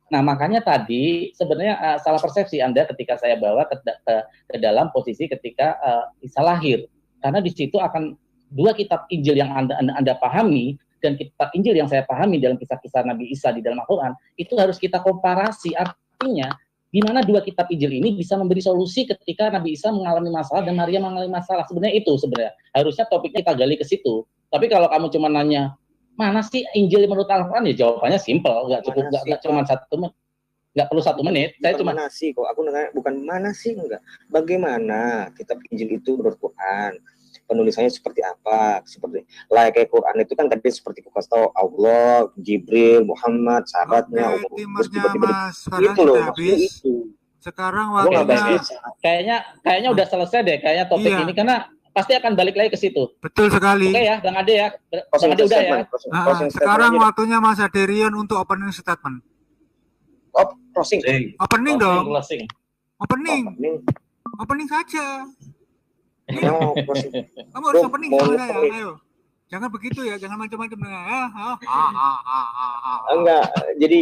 Nah, makanya tadi sebenarnya salah persepsi Anda ketika saya bawa ke dalam posisi ketika Isa lahir. Karena di situ akan dua kitab Injil yang Anda pahami, dan kitab Injil yang saya pahami dalam kisah-kisah Nabi Isa di dalam Al-Quran, itu harus kita komparasi. Artinya, di mana dua kitab Injil ini bisa memberi solusi ketika Nabi Isa mengalami masalah dan Maria mengalami masalah. Sebenarnya itu harusnya topiknya kita gali ke situ. Tapi kalau kamu cuma nanya mana sih Injil menurut Al-Quran, ya jawabannya simple, nggak cuma nggak perlu 1 menit. Saya cuma mana sih kok aku nanya, bukan mana sih, enggak. Bagaimana kitab Injil itu menurut Quran? Penulisannya seperti apa? Seperti kayak Quran itu kan tadi seperti kita tahu Allah, Jibril, Muhammad, sahabatnya, itu loh. Itu. Sekarang waktunya kayaknya udah selesai deh kayaknya topik ini, karena pasti akan balik lagi ke situ. Betul sekali. Oke ya, Bang Ade ya. Bang Ade udah ya. Sekarang waktunya Mas Aderion untuk opening statement. Closing. Opening dong. Opening saja. Kamu harus opening sama saya, ayo. Jangan begitu ya, jangan macam-macam. Enggak, jadi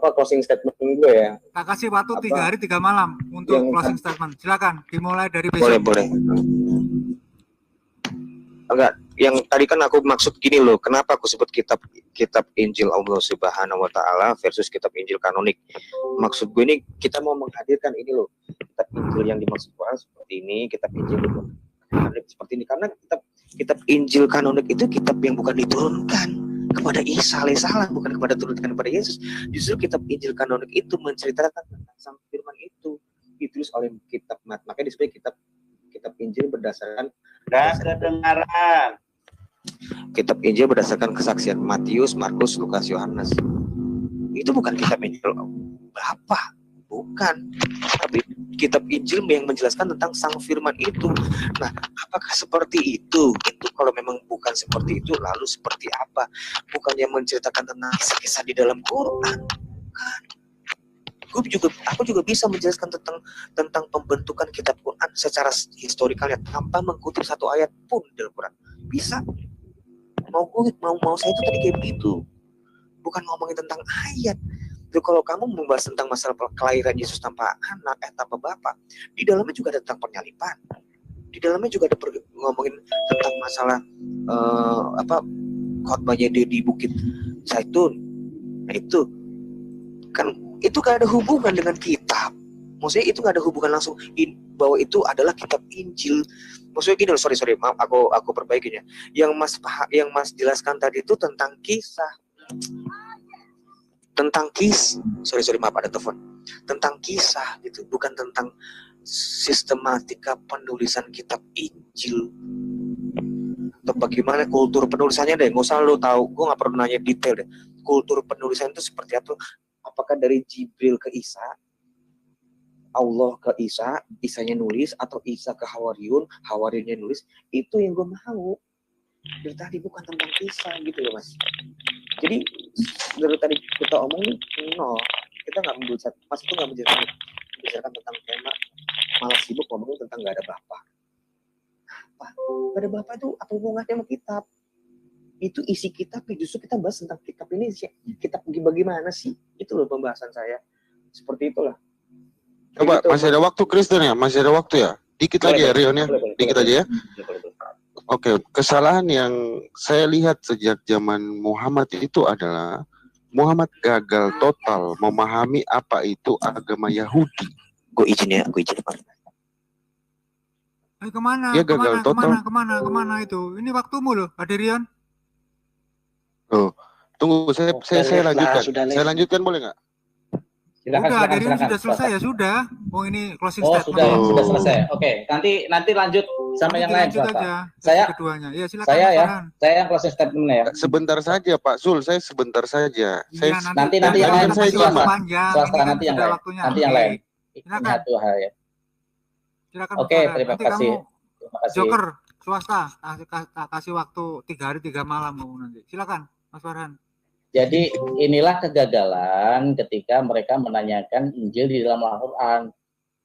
closing statement gue ya. Tak kasih waktu 3 hari 3 malam untuk closing statement. Silakan, dimulai dari besok. Boleh. Enggak, yang tadi kan aku maksud gini loh, kenapa aku sebut kitab Injil Allah Subhanahu wa Ta'ala versus kitab Injil kanonik. Maksud gue ini kita mau menghadirkan ini loh, kitab Injil yang dimaksud Quran seperti ini, kitab Injil kanonik seperti ini, karena kitab Injil kanonik itu kitab yang bukan diturunkan kepada Isa alaihissalam, bukan diturunkan kepada Yesus. Justru kitab Injil kanonik itu menceritakan tentang sang firman itu, ditulis oleh kitab Mat, makanya disebut kitab Injil berdasarkan kedengaran. Kitab Injil berdasarkan kesaksian Matius, Markus, Lukas, Yohanes. Itu bukan kitab Injil Bapa, bukan. Tapi kitab Injil yang menjelaskan tentang sang firman itu. Nah, apakah seperti itu? Itu kalau memang bukan seperti itu, lalu seperti apa? Bukannya menceritakan tentang kisah-kisah di dalam Quran, bukan. Aku juga bisa menjelaskan tentang pembentukan kitab Quran secara historikalnya tanpa mengkutip satu ayat pun dalam Quran. Bisa. Mau saya itu tadi kayak begitu. Bukan ngomongin tentang ayat. Jadi kalau kamu membahas tentang masalah kelahiran Yesus tanpa anak, tanpa bapak, di dalamnya juga ada tentang penyalipan. Di dalamnya juga ada ngomongin tentang masalah khotbahnya di Bukit Zaitun. Nah itu kan itu gak ada hubungan dengan kitab. Maksudnya itu gak ada hubungan langsung bahwa itu adalah kitab Injil. Maksudnya gini loh, sorry, maaf, aku perbaikinya. Yang Mas jelaskan tadi itu tentang kisah. Sorry, maaf, ada telepon. Tentang kisah gitu, bukan tentang sistematika penulisan kitab Injil. atau bagaimana kultur penulisannya deh, nggak usah lo tahu, gue nggak perlu nanya detail deh, kultur penulisan itu seperti apa, apakah dari Jibril ke Isa, Allah ke Isa, Isanya nulis, atau Isa ke Hawariyun, Hawariyunnya nulis, itu yang gue mau. Dari tadi bukan tentang kisah gitu ya Mas. Jadi dari tadi kita omongin nol, kita nggak membicarakan, Mas itu nggak membicarakan tentang tema, malah sibuk ngomongin tentang nggak ada bapak. Apa? Nggak ada bapak itu apa hubungannya sama kitab? Itu isi kitab, justru kita bahas tentang kitab ini, kitab bagaimana sih? Itu loh pembahasan saya. Seperti itulah. Coba, masih ada waktu Kristen ya? Masih ada waktu ya? Dikit lagi ya Rion ya? Dikit aja ya? Oke, kesalahan yang saya lihat sejak zaman Muhammad itu adalah Muhammad gagal total memahami apa itu agama Yahudi. Gue izin Pak. Kemana? Dia gagal total. Kemana itu? Ini waktumu loh, Aderian. Oh, tunggu, saya lanjutkan. Saya lanjutkan boleh nggak? Silakan, sudah selesai ya sudah. Oh ini closing statement. Sudah selesai. Oke, nanti lanjut sama yang lain. Saya keduanya. Ya silakan. Saya yang closing statement ya. Sebentar saja Pak Sul, saya sebentar saja. Ya, nanti yang lain saya swasta nanti yang lain. Nanti yang lain. Ini satu hal ya. Silakan. Oke, terima kasih. Joker swasta kasih waktu 3 hari 3 malam kamu nanti. Silakan Mas Farhan. Jadi inilah kegagalan ketika mereka menanyakan Injil di dalam Al-Quran.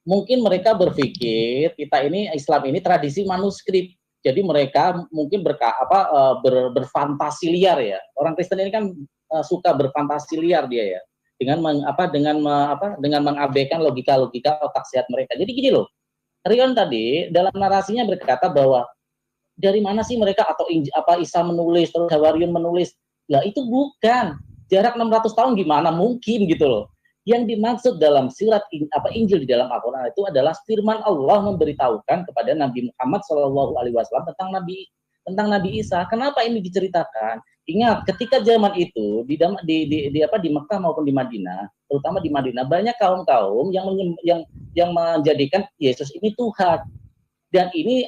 Mungkin mereka berpikir kita ini Islam ini tradisi manuskrip. Jadi mereka mungkin berfantasi liar ya. Orang Kristen ini kan suka berfantasi liar dia ya. Dengan mengabaikan logika-logika otak sehat mereka. Jadi gini loh. Rion tadi dalam narasinya berkata bahwa dari mana sih mereka atau Isa menulis terus Hawariyun menulis. Lah itu bukan jarak 600 tahun gimana mungkin gitu loh. Yang dimaksud dalam surat Injil di dalam Al-Qur'an itu adalah firman Allah memberitahukan kepada Nabi Muhammad SAW tentang Nabi Isa. Kenapa ini diceritakan? Ingat ketika zaman itu di Mekah maupun di Madinah, terutama di Madinah banyak kaum-kaum yang menjadikan Yesus ini Tuhan. Dan ini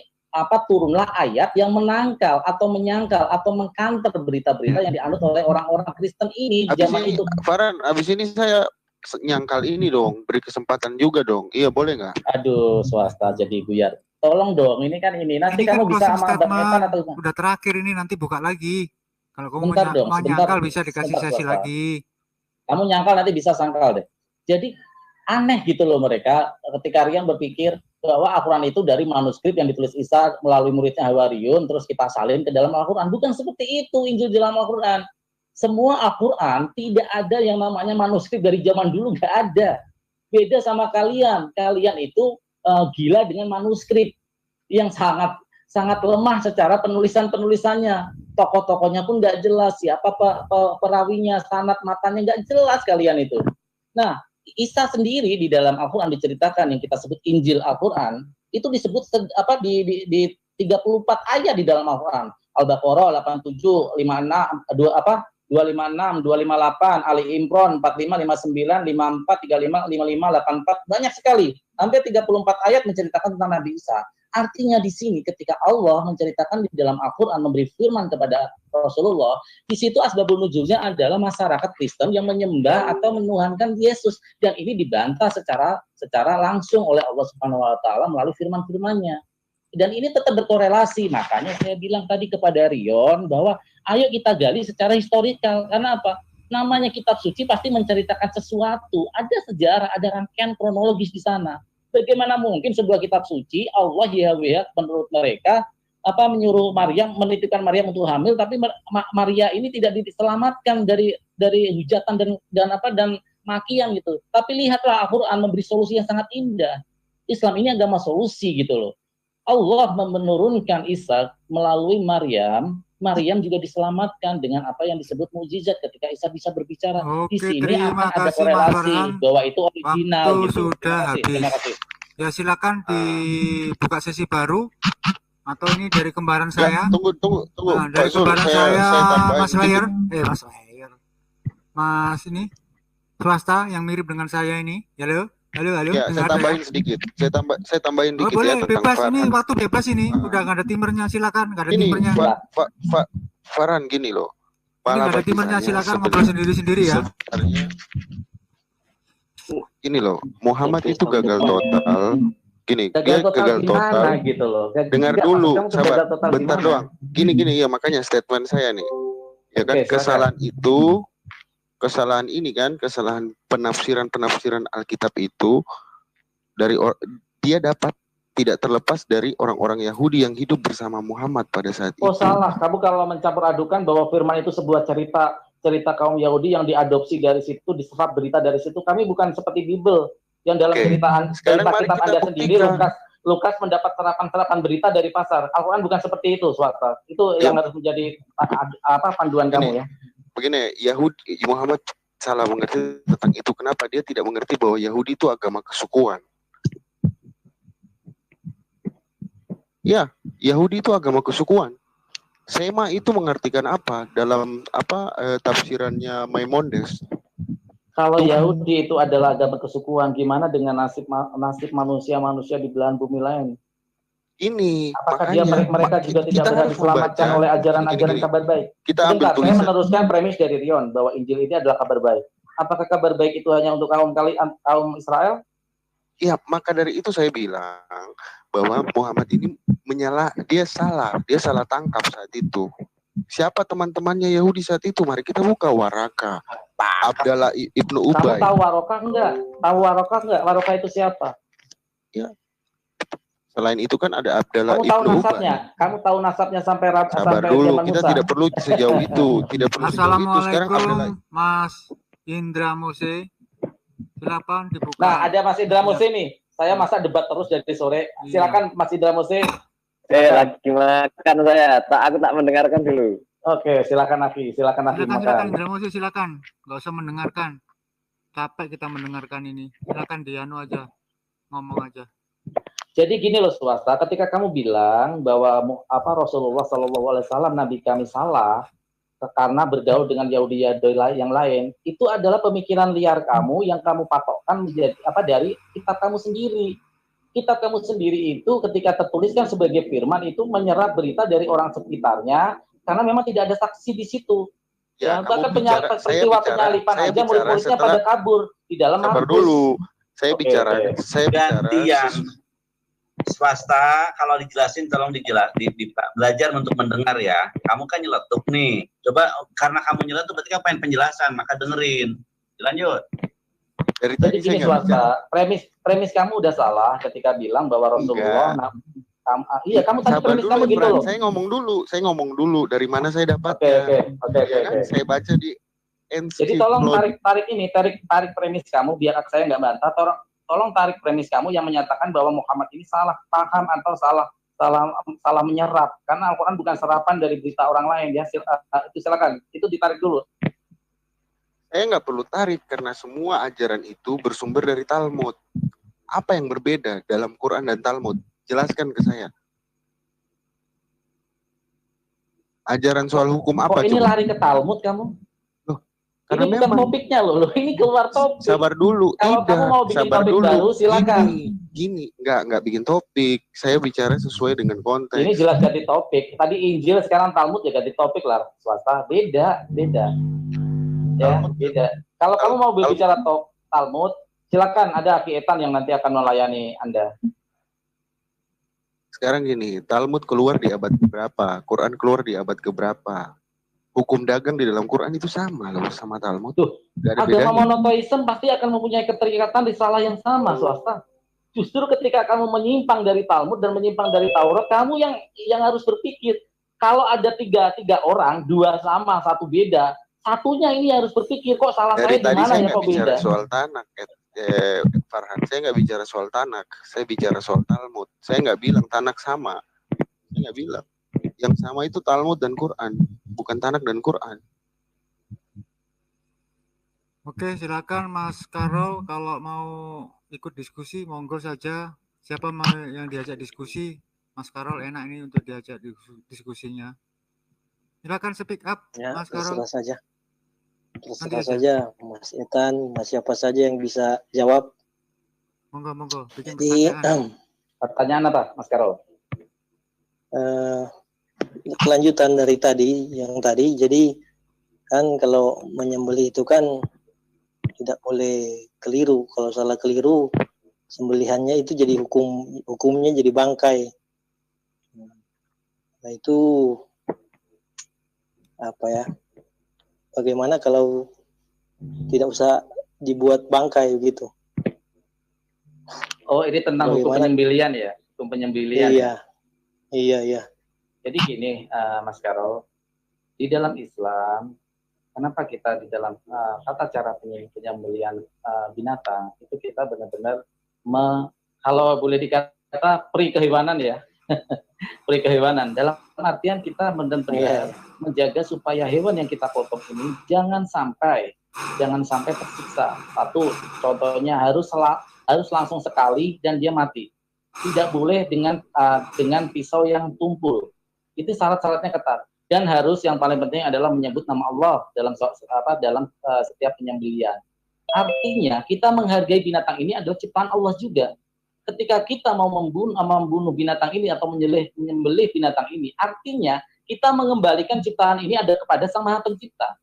turunlah ayat yang menangkal atau menyangkal atau mengkanter berita-berita yang dianut oleh orang-orang Kristen ini di zaman itu. Farhan, abis ini saya nyangkal ini dong, beri kesempatan juga dong. Iya, boleh nggak? Aduh, swasta jadi buyar. Tolong dong, ini nanti kamu bisa amankan atau udah terakhir ini nanti buka lagi. Kalau kamu mau nyangkal bisa dikasih sesi lagi. Kamu nyangkal nanti bisa sangkal deh. Jadi aneh gitu loh mereka ketika Rian berpikir bahwa Al-Quran itu dari manuskrip yang ditulis Isa melalui muridnya Hawariyun terus kita salin ke dalam Al-Quran. Bukan seperti itu Injil dalam Al-Quran. Semua Al-Quran tidak ada yang namanya manuskrip dari zaman dulu, nggak ada. Beda sama kalian. Kalian itu gila dengan manuskrip yang sangat lemah secara penulisannya. Tokoh-tokohnya pun nggak jelas, siapa perawinya, sanad matanya nggak jelas kalian itu. Nah, Isa sendiri di dalam Al-Quran diceritakan yang kita sebut Injil Al-Quran itu disebut di 34 ayat di dalam Al-Quran. Al-Baqarah 87, 56, 256, 258, Ali Imran 45, 59, 54, 35, 55, 84, banyak sekali. Hampir 34 ayat menceritakan tentang Nabi Isa. Artinya di sini ketika Allah menceritakan di dalam Al-Quran memberi firman kepada Rasulullah, di situ asbabun nuzulnya adalah masyarakat Kristen yang menyembah atau menuhankan Yesus, dan ini dibantah secara langsung oleh Allah Subhanahu wa taala melalui firman-firmannya. Dan ini tetap berkorelasi. Makanya saya bilang tadi kepada Rion bahwa ayo kita gali secara historikal. Karena apa? Namanya kitab suci pasti menceritakan sesuatu, ada sejarah, ada rangkaian kronologis di sana. Bagaimana mungkin sebuah kitab suci Allah Yahweh menurut mereka menyuruh Maryam, menitipkan Maryam untuk hamil, tapi Maria ini tidak diselamatkan dari hujatan dan makian gitu. Tapi lihatlah Al-Quran memberi solusi yang sangat indah. Islam ini agama solusi gitu loh. Allah menurunkan Isa melalui Maryam. Maryam juga diselamatkan dengan apa yang disebut mukjizat ketika Isa bisa berbicara. Oke, di sini akan ada korelasi bahwa itu original. Waktu gitu. Sudah habis. Terima kasih. Ya silakan dibuka sesi baru atau ini dari kembaran saya. Tunggu. Nah, dari kembaran saya Mas Layer. Mas ini swasta yang mirip dengan saya ini. Halo. Halo, Ya, saya tambahin sedikit. Saya tambahin dikit boleh, ya tentang bebas Farhan. ini, waktu bebas ini. Udah nggak ada timernya, silakan. Nggak ada Ini timernya. Farhan gini loh. Ini nggak ada timernya, silakan ngobrol sendiri-sendiri ya. Sebenarnya ini loh, Muhammad itu gagal total. Gini, dia gagal total gitu loh. Dengar dulu, sahabat. Bentar doang. Gini ya, makanya statement saya nih. Ya kan, kesalahan ini kan, kesalahan penafsiran Alkitab itu dari dia dapat tidak terlepas dari orang-orang Yahudi yang hidup bersama Muhammad pada saat itu. Oh salah, kamu kalau mencampur adukan bahwa firman itu sebuah cerita kaum Yahudi yang diadopsi dari situ, diserap berita dari situ. Kami bukan seperti Bible yang dalam cerita kitab Anda sendiri, Lukas mendapat serapan berita dari pasar. Al-Quran bukan seperti itu, swasta. Itu yang harus menjadi panduan kamu ya. Begini, Muhammad salah mengerti tentang itu. Kenapa dia tidak mengerti bahwa Yahudi itu agama kesukuan? Ya, Yahudi itu agama kesukuan. Sema itu mengartikan apa dalam tafsirannya Maimonides? Kalau Yahudi itu adalah agama kesukuan, gimana dengan nasib manusia di belahan bumi lain? Ini apakah mereka juga tidak benar diselamatkan oleh ajaran-ajaran kabar baik? Sebentar, saya meneruskan premis dari Rion bahwa Injil ini adalah kabar baik. Apakah kabar baik itu hanya untuk kaum Israel? Ya, maka dari itu saya bilang bahwa Muhammad ini dia salah tangkap saat itu. Siapa teman-temannya Yahudi saat itu? Mari kita buka Waraka. Abdallah ibnu Ubay. Kamu tahu Waraka enggak? Waraka itu siapa? Ya. Selain itu kan ada Abdallah ibnu Ubay. Kamu tahu nasabnya sampai Sabar dulu, kita tidak perlu sejauh itu. Assalamualaikum, Mas Indra Mose. Silakan dibuka. Nah, ada Mas Indra Mose nih. Saya masa debat terus dari sore. Silakan Mas Indra Mose. Lagi makan saya. Aku tak mendengarkan dulu. Oke, silakan Aki. Silakan Indra Mose, silakan. Nggak usah mendengarkan. Capek kita mendengarkan ini. Silakan Diano aja. Ngomong aja. Jadi gini loh swasta, ketika kamu bilang bahwa Rasulullah SAW Nabi kami salah karena bergaul dengan Yahudi yang lain, itu adalah pemikiran liar kamu yang kamu patokkan menjadi dari kitab kamu sendiri. Kitab kamu sendiri itu ketika tertuliskan sebagai firman itu menyerap berita dari orang sekitarnya karena memang tidak ada saksi di situ. Ya, bahkan peristiwa penyalipan aja murid-muridnya pada kabur di dalam Sabar dulu. Saya bicara swasta, kalau dijelasin tolong belajar untuk mendengar ya. Kamu kan nyeletuk nih. Coba karena kamu nyeletuk berarti kamu pengen penjelasan, maka dengerin. Lanjut. Jadi gini swasta, premis kamu udah salah ketika bilang bahwa Rasulullah kamu tadi premis kamu gitu loh. Saya ngomong dulu dari mana saya dapatnya. Oke. Saya baca di Jadi tolong tarik premis kamu biar saya nggak bantah. Tolong tarik premis kamu yang menyatakan bahwa Muhammad ini salah paham atau salah menyerap, karena Al-Quran bukan serapan dari berita orang lain ya. Itu silakan, itu ditarik dulu. Saya nggak perlu tarik karena semua ajaran itu bersumber dari Talmud. Apa yang berbeda dalam Quran dan Talmud? Jelaskan ke saya. Ajaran soal hukum apa? Ini lari ke Talmud kamu? Karena ini bukan topiknya loh, ini keluar topik. Sabar dulu, kalau kamu mau bikin topik baru, silakan. Gini, nggak bikin topik. Saya bicara sesuai dengan konteks. Ini jelas ganti topik. Tadi Injil, sekarang Talmud ya ganti topik lah. Swasta, beda. Ya, beda. Kalau kamu mau berbicara Talmud, silakan. Ada Aki Etan yang nanti akan melayani Anda. Sekarang gini, Talmud keluar di abad keberapa? Quran keluar di abad keberapa? Hukum dagang di dalam Quran itu sama loh sama Talmud. Agama monoteisme pasti akan mempunyai keterikatan di salah yang sama, swasta. Justru ketika kamu menyimpang dari Talmud dan menyimpang dari Taurat, kamu yang harus berpikir. Kalau ada tiga orang, dua sama, satu beda, satunya ini harus berpikir kok salah dari saya di mana ya kok beda. Saya nggak bicara soal Tanak, Farhan. Saya nggak bicara soal Tanak. Saya bicara soal Talmud. Saya nggak bilang Tanak sama. Saya nggak bilang. Yang sama itu Talmud dan Quran, bukan Tanak dan Quran. Oke, silakan Mas Karol, kalau mau ikut diskusi monggo saja. Siapa yang diajak diskusi? Mas Karol enak ini untuk diajak diskusinya. Silakan speak up, ya, Mas Karol. Terserah saja Mas Etan, Mas siapa saja yang bisa jawab. Monggo, bikin Jadi, pertanyaan. Pertanyaan apa, Mas Karol? Kelanjutan dari tadi, jadi kan kalau menyembelih itu kan tidak boleh keliru. Kalau salah keliru, sembelihannya itu jadi hukumnya jadi bangkai. Nah itu apa ya? Bagaimana kalau tidak usah dibuat bangkai gitu? Oh, ini tentang hukum penyembelihan ya? Hukum penyembelihan. Iya. Jadi gini, Mas Karol, di dalam Islam, kenapa kita di dalam tata cara penyembelihan binatang itu kita benar-benar kalau boleh dikata peri kehewanan ya, peri kehewanan. Dalam artian kita benar-benar menjaga supaya hewan yang kita potong ini jangan sampai tersiksa. Satu, contohnya harus langsung sekali dan dia mati. Tidak boleh dengan pisau yang tumpul. Itu syarat-syaratnya ketat. Dan harus yang paling penting adalah menyebut nama Allah dalam setiap penyembelihan. Artinya kita menghargai binatang ini adalah ciptaan Allah juga. Ketika kita mau membunuh binatang ini atau menyembelih binatang ini, artinya kita mengembalikan ciptaan ini ada kepada Sang Maha Pencipta.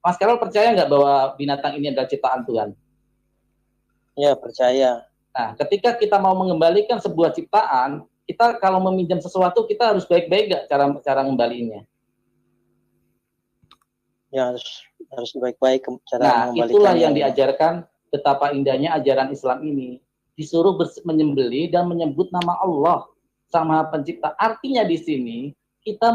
Mas Karol percaya nggak bahwa binatang ini adalah ciptaan Tuhan? Ya, percaya. Nah, ketika kita mau mengembalikan sebuah ciptaan, kita kalau meminjam sesuatu kita harus baik-baik nggak cara ngembaliinnya? Ya, harus baik-baik Nah, cara mengembalikannya. itulah yang diajarkan, betapa indahnya ajaran Islam ini. Disuruh menyembelih dan menyebut nama Allah Sang Maha Pencipta. Artinya di sini kita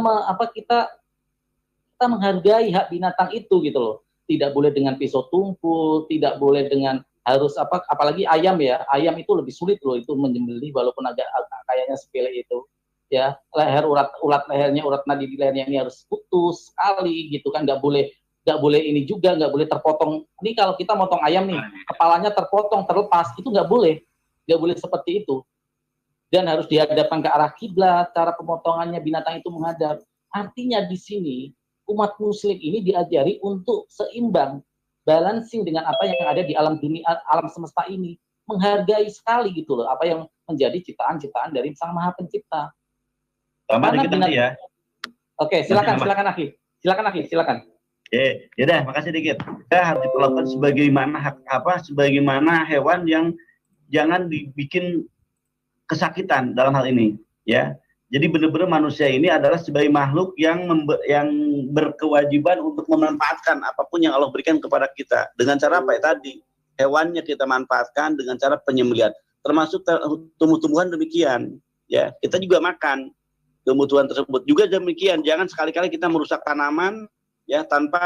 menghargai hak binatang itu gitu loh. Tidak boleh dengan pisau tumpul, tidak boleh dengan harus apalagi ayam ya. Ayam itu lebih sulit loh itu menyembelih walaupun agak kayaknya sepele itu. Ya, urat lehernya, urat nadi di lehernya ini harus putus sekali gitu kan, nggak boleh ini juga, nggak boleh terpotong. Ini kalau kita motong ayam nih, kepalanya terpotong, terlepas, itu nggak boleh seperti itu. Dan harus dihadapkan ke arah kiblat, cara pemotongannya binatang itu menghadap. Artinya di sini umat muslim ini diajari untuk seimbang, balancing dengan apa yang ada di alam dunia, alam semesta ini, menghargai sekali gitu loh apa yang menjadi ciptaan-ciptaan dari Sang Maha Pencipta. Tambah dikit nanti ya. Oke, silakan Akhi. Silakan. Ya udah, makasih dikit. Kita harus diperlakukan sebagaimana hewan yang jangan dibikin kesakitan dalam hal ini, ya. Jadi benar-benar manusia ini adalah sebagai makhluk yang berkewajiban untuk memanfaatkan apapun yang Allah berikan kepada kita. Dengan cara apa ya tadi? Hewannya kita manfaatkan dengan cara penyembelihan. Termasuk tumbuh-tumbuhan demikian, ya. Kita juga makan tumbuh-tumbuhan tersebut juga demikian. Jangan sekali-kali kita merusak tanaman ya tanpa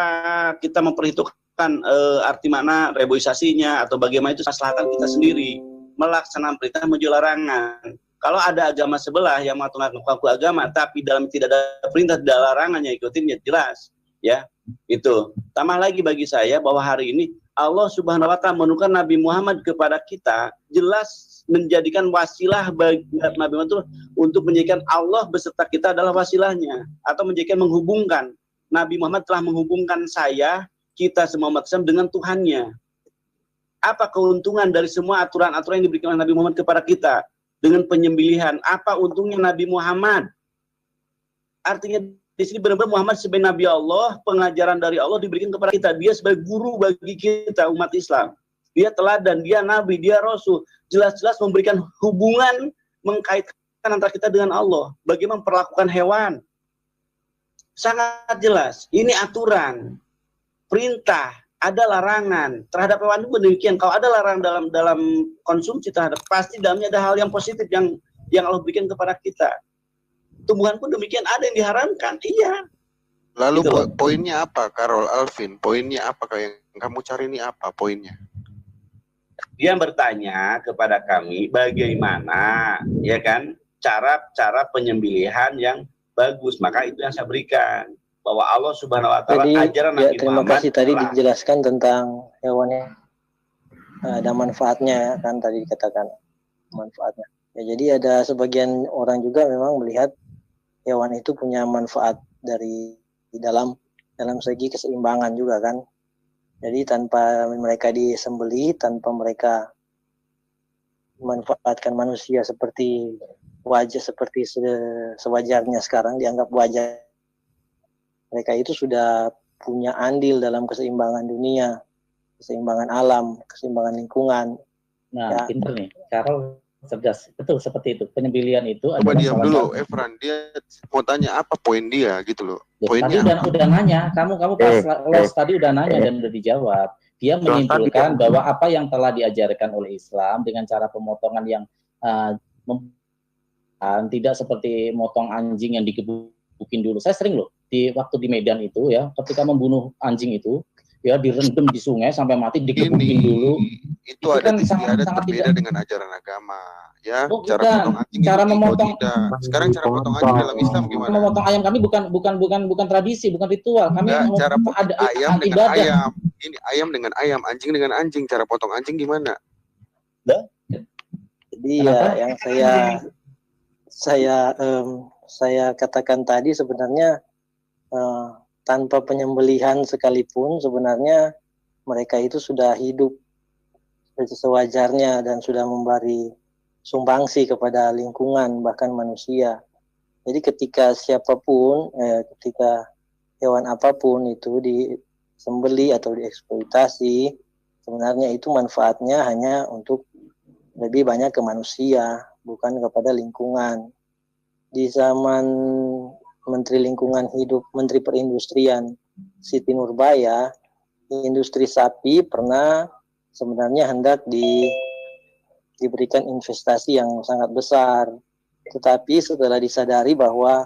kita memperhitungkan arti makna reboisasinya atau bagaimana itu maslahatan kita sendiri melaksanakan perintah menuju larangan. Kalau ada agama sebelah yang mengatakan mengaku agama tapi dalam tidak ada perintah tidak larangannya ikutin ya jelas ya itu. Tambah lagi bagi saya bahwa hari ini Allah Subhanahu wa taala menurunkan Nabi Muhammad kepada kita jelas menjadikan wasilah bagi Nabi Muhammad untuk menjadikan Allah beserta kita adalah wasilahnya atau menjadikan menghubungkan. Nabi Muhammad telah menghubungkan kita semua umat Islam dengan Tuhannya. Apa keuntungan dari semua aturan-aturan yang diberikan oleh Nabi Muhammad kepada kita dengan penyembelihan? Apa untungnya Nabi Muhammad? Artinya di sini benar-benar Muhammad sebagai Nabi Allah, pengajaran dari Allah diberikan kepada kita. Dia sebagai guru bagi kita umat Islam. Dia teladan, dia Nabi, dia Rasul. Jelas-jelas memberikan hubungan, mengkaitkan antara kita dengan Allah. Bagaimana memperlakukan hewan. Sangat jelas. Ini aturan, perintah, ada larangan. Terhadap hewan itu demikian. Kalau ada larangan dalam konsumsi terhadap, pasti dalamnya ada hal yang positif yang Allah berikan kepada kita. Tumbuhan pun demikian, ada yang diharamkan. Iya. Lalu gitu. Poinnya apa, Karol Alvin? Poinnya apa yang kamu cari ini apa poinnya? Dia bertanya kepada kami bagaimana ya kan cara penyembelihan yang bagus, maka itu yang saya berikan bahwa Allah Subhanahu wa taala ajaran Nabi terima Muhammad. Kasih tadi dijelaskan tentang hewannya ada manfaatnya ya kan tadi dikatakan manfaatnya. Ya, jadi ada sebagian orang juga memang melihat hewan itu punya manfaat dari dalam segi keseimbangan juga kan. Jadi tanpa mereka disembelih, tanpa mereka memanfaatkan manusia seperti sewajarnya sekarang dianggap wajar. Mereka itu sudah punya andil dalam keseimbangan dunia, keseimbangan alam, keseimbangan lingkungan. Nah, pinter nih, Carol cerdas, betul seperti itu. Penyembelihan itu coba adalah diam dulu, Efran, dia mau tanya apa poin dia gitu loh. Poinnya tadi udah nanya, kamu pas tadi udah nanya dan udah dijawab. Dia menyimpulkan bahwa apa yang telah diajarkan oleh Islam dengan cara pemotongan yang tidak seperti motong anjing yang digebukin dulu. Saya sering loh waktu di Medan itu ya, ketika membunuh anjing itu ya direndam di sungai sampai mati, digebukin dulu. Itu ada kan sangat berbeda dengan ajaran agama, ya. Cara potong anjing cara memotong sekarang cara potong anjing dalam Islam gimana? Memotong ayam kami bukan tradisi, bukan ritual. Kami cara potong ada ayam dengan ibadah. ayam. Ini ayam dengan ayam, anjing dengan anjing. Cara potong anjing gimana? Jadi ya yang saya katakan tadi sebenarnya tanpa penyembelihan sekalipun sebenarnya mereka itu sudah hidup sewajarnya dan sudah memberi sumbangsi kepada lingkungan bahkan manusia. Jadi ketika siapapun, ketika hewan apapun itu disembeli atau dieksploitasi, sebenarnya itu manfaatnya hanya untuk lebih banyak ke manusia, bukan kepada lingkungan. Di zaman Menteri Lingkungan Hidup, Menteri Perindustrian Siti Nurbaya, industri sapi pernah sebenarnya hendak diberikan investasi yang sangat besar. Tetapi setelah disadari bahwa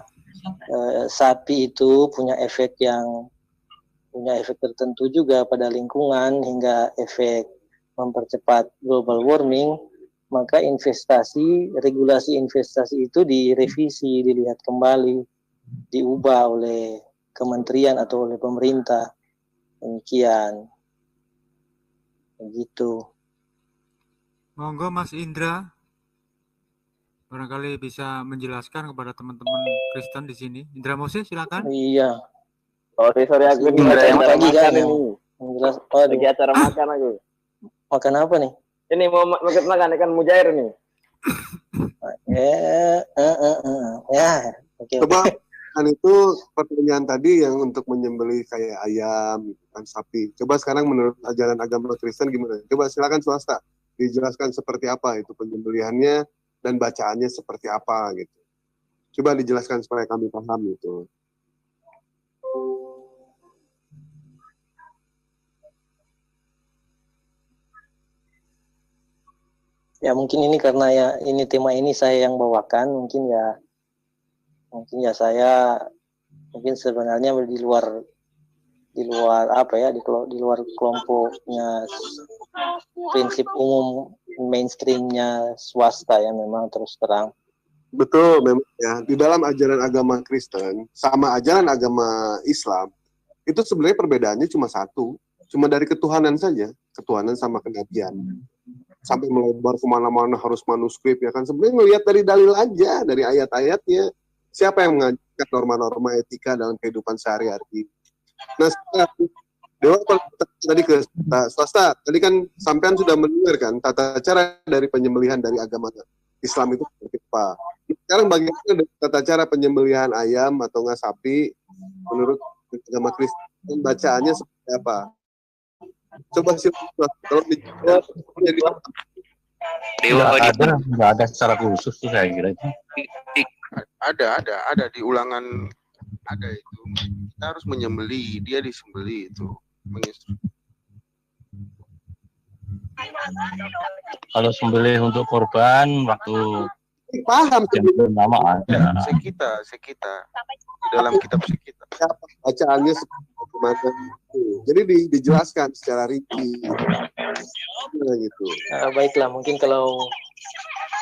sapi itu punya efek tertentu juga pada lingkungan hingga efek mempercepat global warming, maka regulasi investasi itu direvisi, dilihat kembali, diubah oleh kementerian atau oleh pemerintah. Demikian. Begitu. Monggo Mas Indra, barangkali bisa menjelaskan kepada teman-teman Kristen di sini. Indra Moses, silakan. Iya. Sorry aku ini yang pagi kan menjelas. Lagi acara makan aku. Makan apa nih? Ini mau makan ikan mujair nih. Ya. Okay. Coba kan itu pertanyaan tadi yang untuk menyembelih kayak ayam, kan sapi. Coba sekarang menurut ajaran agama Kristen gimana? Coba silakan swasta dijelaskan seperti apa itu penyembelihannya dan bacaannya seperti apa gitu. Coba dijelaskan supaya kami paham gitu. Ya mungkin ini karena ya ini tema ini saya yang bawakan, mungkin ya saya sebenarnya di luar apa ya, di luar kelompoknya prinsip umum mainstreamnya swasta ya, memang terus terang. Betul, memang ya. Di dalam ajaran agama Kristen sama ajaran agama Islam itu sebenarnya perbedaannya cuma satu, cuma dari ketuhanan saja, ketuhanan sama kenabian. Sampai melebar kemana-mana harus manuskrip ya kan, sebenarnya melihat dari dalil aja, dari ayat-ayatnya. Siapa yang mengajarkan norma-norma etika dalam kehidupan sehari-hari? Nah, Dewa tadi ke swasta, tadi kan sampean sudah mendengar kan tata cara dari penyembelihan dari agama Islam itu seperti apa. Sekarang bagaimana tata cara penyembelihan ayam atau nggak sapi menurut agama Kristen, bacaannya seperti apa? Coba sih kalau dijawab jadi nggak ada secara khusus tuh saya kira itu. Ada di ulangan ada itu. Kita harus menyembeli, dia disembeli itu. Kalau sembelih untuk korban waktu paham nama ada. Sekita di dalam kitab Sekita. Bacaannya seperti apa? Jadi dijelaskan secara rinci. Gitu. Baiklah, mungkin kalau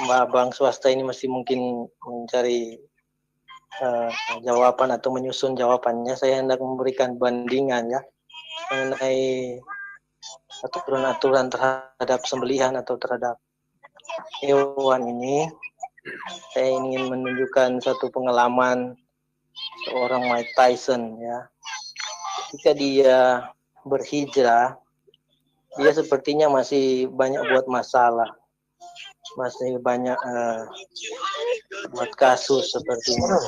Bang swasta ini masih mungkin mencari jawaban atau menyusun jawabannya, saya hendak memberikan bandingan ya mengenai aturan-aturan terhadap sembelihan atau terhadap hewan ini. Saya ingin menunjukkan satu pengalaman seorang Mike Tyson ya. Ketika dia berhijrah, dia sepertinya masih banyak buat masalah. masih banyak buat kasus sepertinya.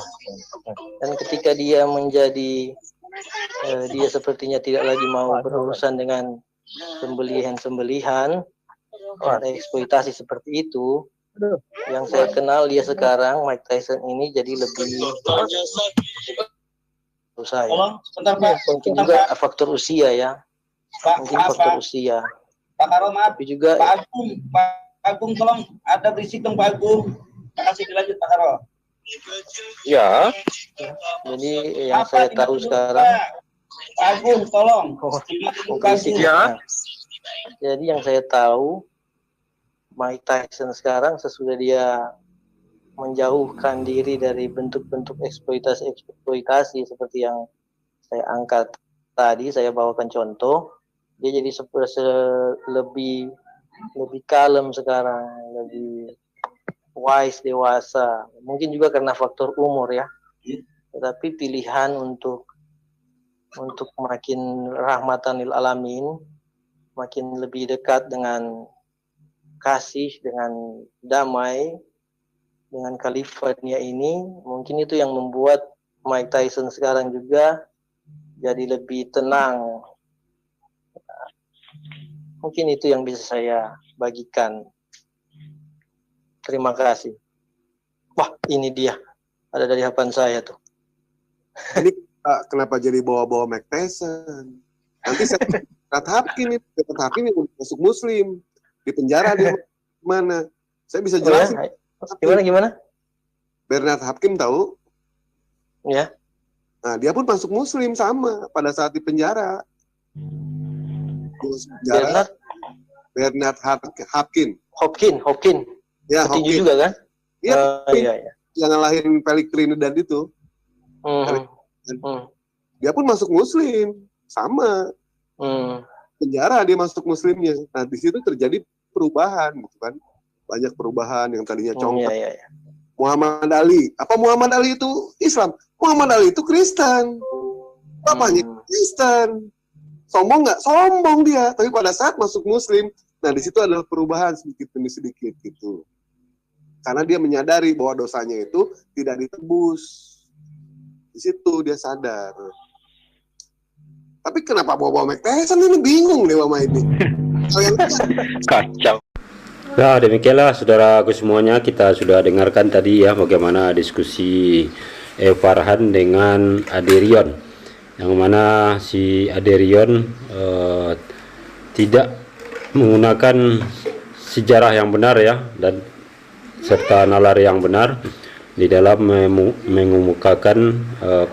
Dan ketika dia menjadi dia sepertinya tidak lagi mau berurusan dengan sembelihan-sembelihan atau eksploitasi seperti itu. Yang saya kenal dia sekarang, Mike Tyson ini jadi lebih saya. Mungkin juga faktor usia ya. Mungkin faktor usia. Pak Karo, maaf. Tapi juga Pak Agung tolong ada berisik dong Pak Agung. Kasih dilanjut Pak Karo. Ya. Jadi yang saya tahu sekarang Pak Agung tolong. Ya. Jadi yang saya tahu Mike Tyson sekarang sesudah dia menjauhkan diri dari bentuk-bentuk eksploitasi seperti yang saya angkat tadi, saya bawakan contoh, dia jadi lebih kalem sekarang, lebih wise, dewasa. Mungkin juga karena faktor umur ya. Tetapi pilihan untuk makin rahmatan lil alamin, makin lebih dekat dengan kasih, dengan damai, dengan khalifahnya ini, mungkin itu yang membuat Mike Tyson sekarang juga jadi lebih tenang. Mungkin itu yang bisa saya bagikan. Terima kasih. Wah, ini dia. Ada dari hadapan saya tuh. Ini kenapa jadi bawa-bawa Mike Tyson? Nanti saya Hapkin ini udah masuk Muslim. Di penjara dia mana? Saya bisa jelasin. Gimana? Bernard Hapkin tahu? Ya. Nah, dia pun masuk Muslim sama pada saat di penjara. Bernard Hapkin. Ya, Hopkins juga kan? Iya. Yang ngalahin Felix Trinidad itu. Dia pun masuk Muslim sama. Penjara dia masuk Muslimnya. Nah, di situ terjadi perubahan gitu kan. Banyak perubahan yang tadinya congkak. Muhammad Ali. Apa Muhammad Ali itu Islam? Muhammad Ali itu Kristen. Bapaknya Kristen. Sombong nggak? Sombong dia. Tapi pada saat masuk Muslim, nah di situ adalah perubahan sedikit demi sedikit gitu. Karena dia menyadari bahwa dosanya itu tidak ditebus. Di situ dia sadar. Tapi kenapa bawa-bawa Mike Tyson ini bingung nih Mama ini. Kacau. Nah, demikianlah saudaraku semuanya, kita sudah dengarkan tadi ya bagaimana diskusi Farhan dengan Aderion, yang mana si Aderion tidak menggunakan sejarah yang benar ya, dan serta nalar yang benar di dalam mengemukakan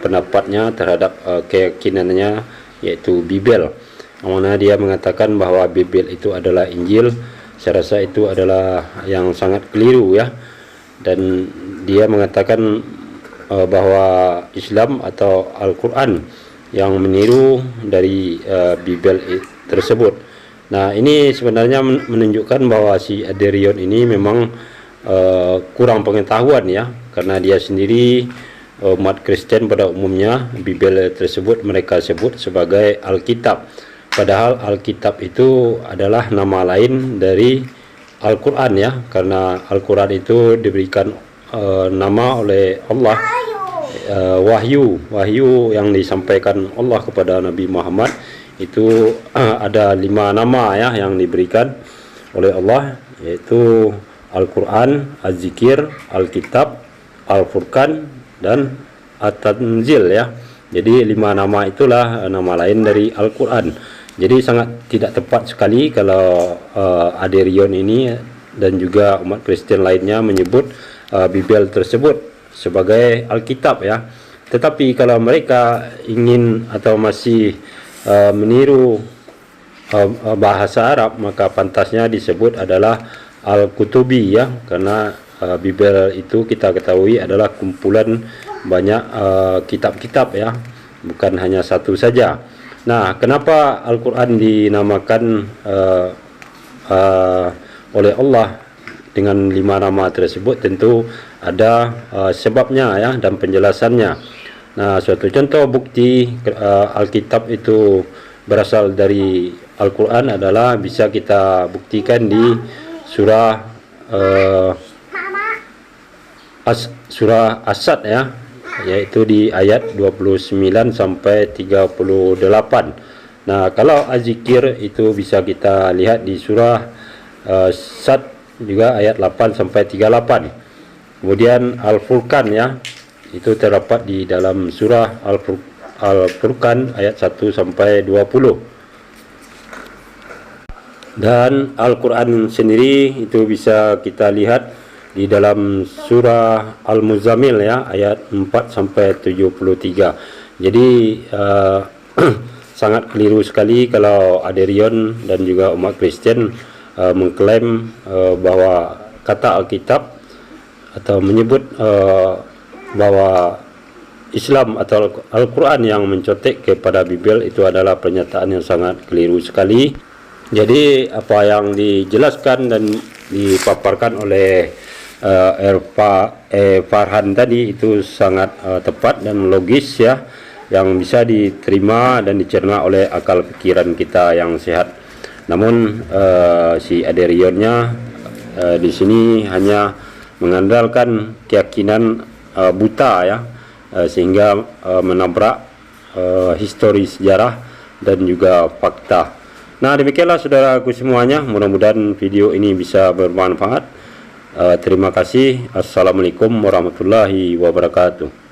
pendapatnya terhadap keyakinannya, yaitu Bible, yang mana dia mengatakan bahwa Bible itu adalah Injil. Saya rasa itu adalah yang sangat keliru ya, dan dia mengatakan bahwa Islam atau Al-Quran yang meniru dari Bible tersebut. Nah, ini sebenarnya menunjukkan bahwa si Aderion ini memang kurang pengetahuan ya, karena dia sendiri umat Kristen pada umumnya Bible tersebut mereka sebut sebagai Alkitab. Padahal Alkitab itu adalah nama lain dari Al-Quran ya, karena Al-Quran itu diberikan nama oleh Allah, wahyu yang disampaikan Allah kepada Nabi Muhammad itu ada 5 nama ya yang diberikan oleh Allah, yaitu Al-Quran, Az-Zikir, Alkitab, Al-Furqan, dan At-Tanzil ya. Jadi 5 nama itulah nama lain dari Al-Quran. Jadi sangat tidak tepat sekali kalau Aderion ini dan juga umat Kristen lainnya menyebut Bible tersebut sebagai Alkitab ya. Tetapi kalau mereka ingin atau masih meniru bahasa Arab, maka pantasnya disebut adalah Al-Kutubi ya, karena Bible itu kita ketahui adalah kumpulan banyak kitab-kitab ya, bukan hanya satu saja. Nah, kenapa Al-Quran dinamakan oleh Allah dengan 5 nama tersebut? Tentu ada sebabnya ya dan penjelasannya. Nah, suatu contoh bukti Alkitab itu berasal dari Al-Quran adalah bisa kita buktikan di surah surah As-Sad ya, yaitu di ayat 29 sampai 38. Nah, kalau Az-Zikir itu bisa kita lihat di surah Sad juga ayat 8 sampai 38. Kemudian Al-Furqan ya, itu terdapat di dalam surah Al-Furqan ayat 1 sampai 20. Dan Al-Quran sendiri itu bisa kita lihat di dalam surah Al-Muzammil ya, ayat 4 sampai 73. Jadi sangat keliru sekali kalau Aderion dan juga umat Kristen mengklaim bahwa kata Alkitab atau menyebut bahwa Islam atau Al-Quran yang mencontek kepada Bibel itu adalah pernyataan yang sangat keliru sekali. Jadi apa yang dijelaskan dan dipaparkan oleh Farhan tadi itu sangat tepat dan logis ya, yang bisa diterima dan dicerna oleh akal pikiran kita yang sehat. Namun si Aderionnya di sini hanya mengandalkan keyakinan buta ya, sehingga menabrak histori sejarah dan juga fakta. Nah, demikianlah saudaraku semuanya, mudah-mudahan video ini bisa bermanfaat. Terima kasih. Assalamualaikum warahmatullahi wabarakatuh.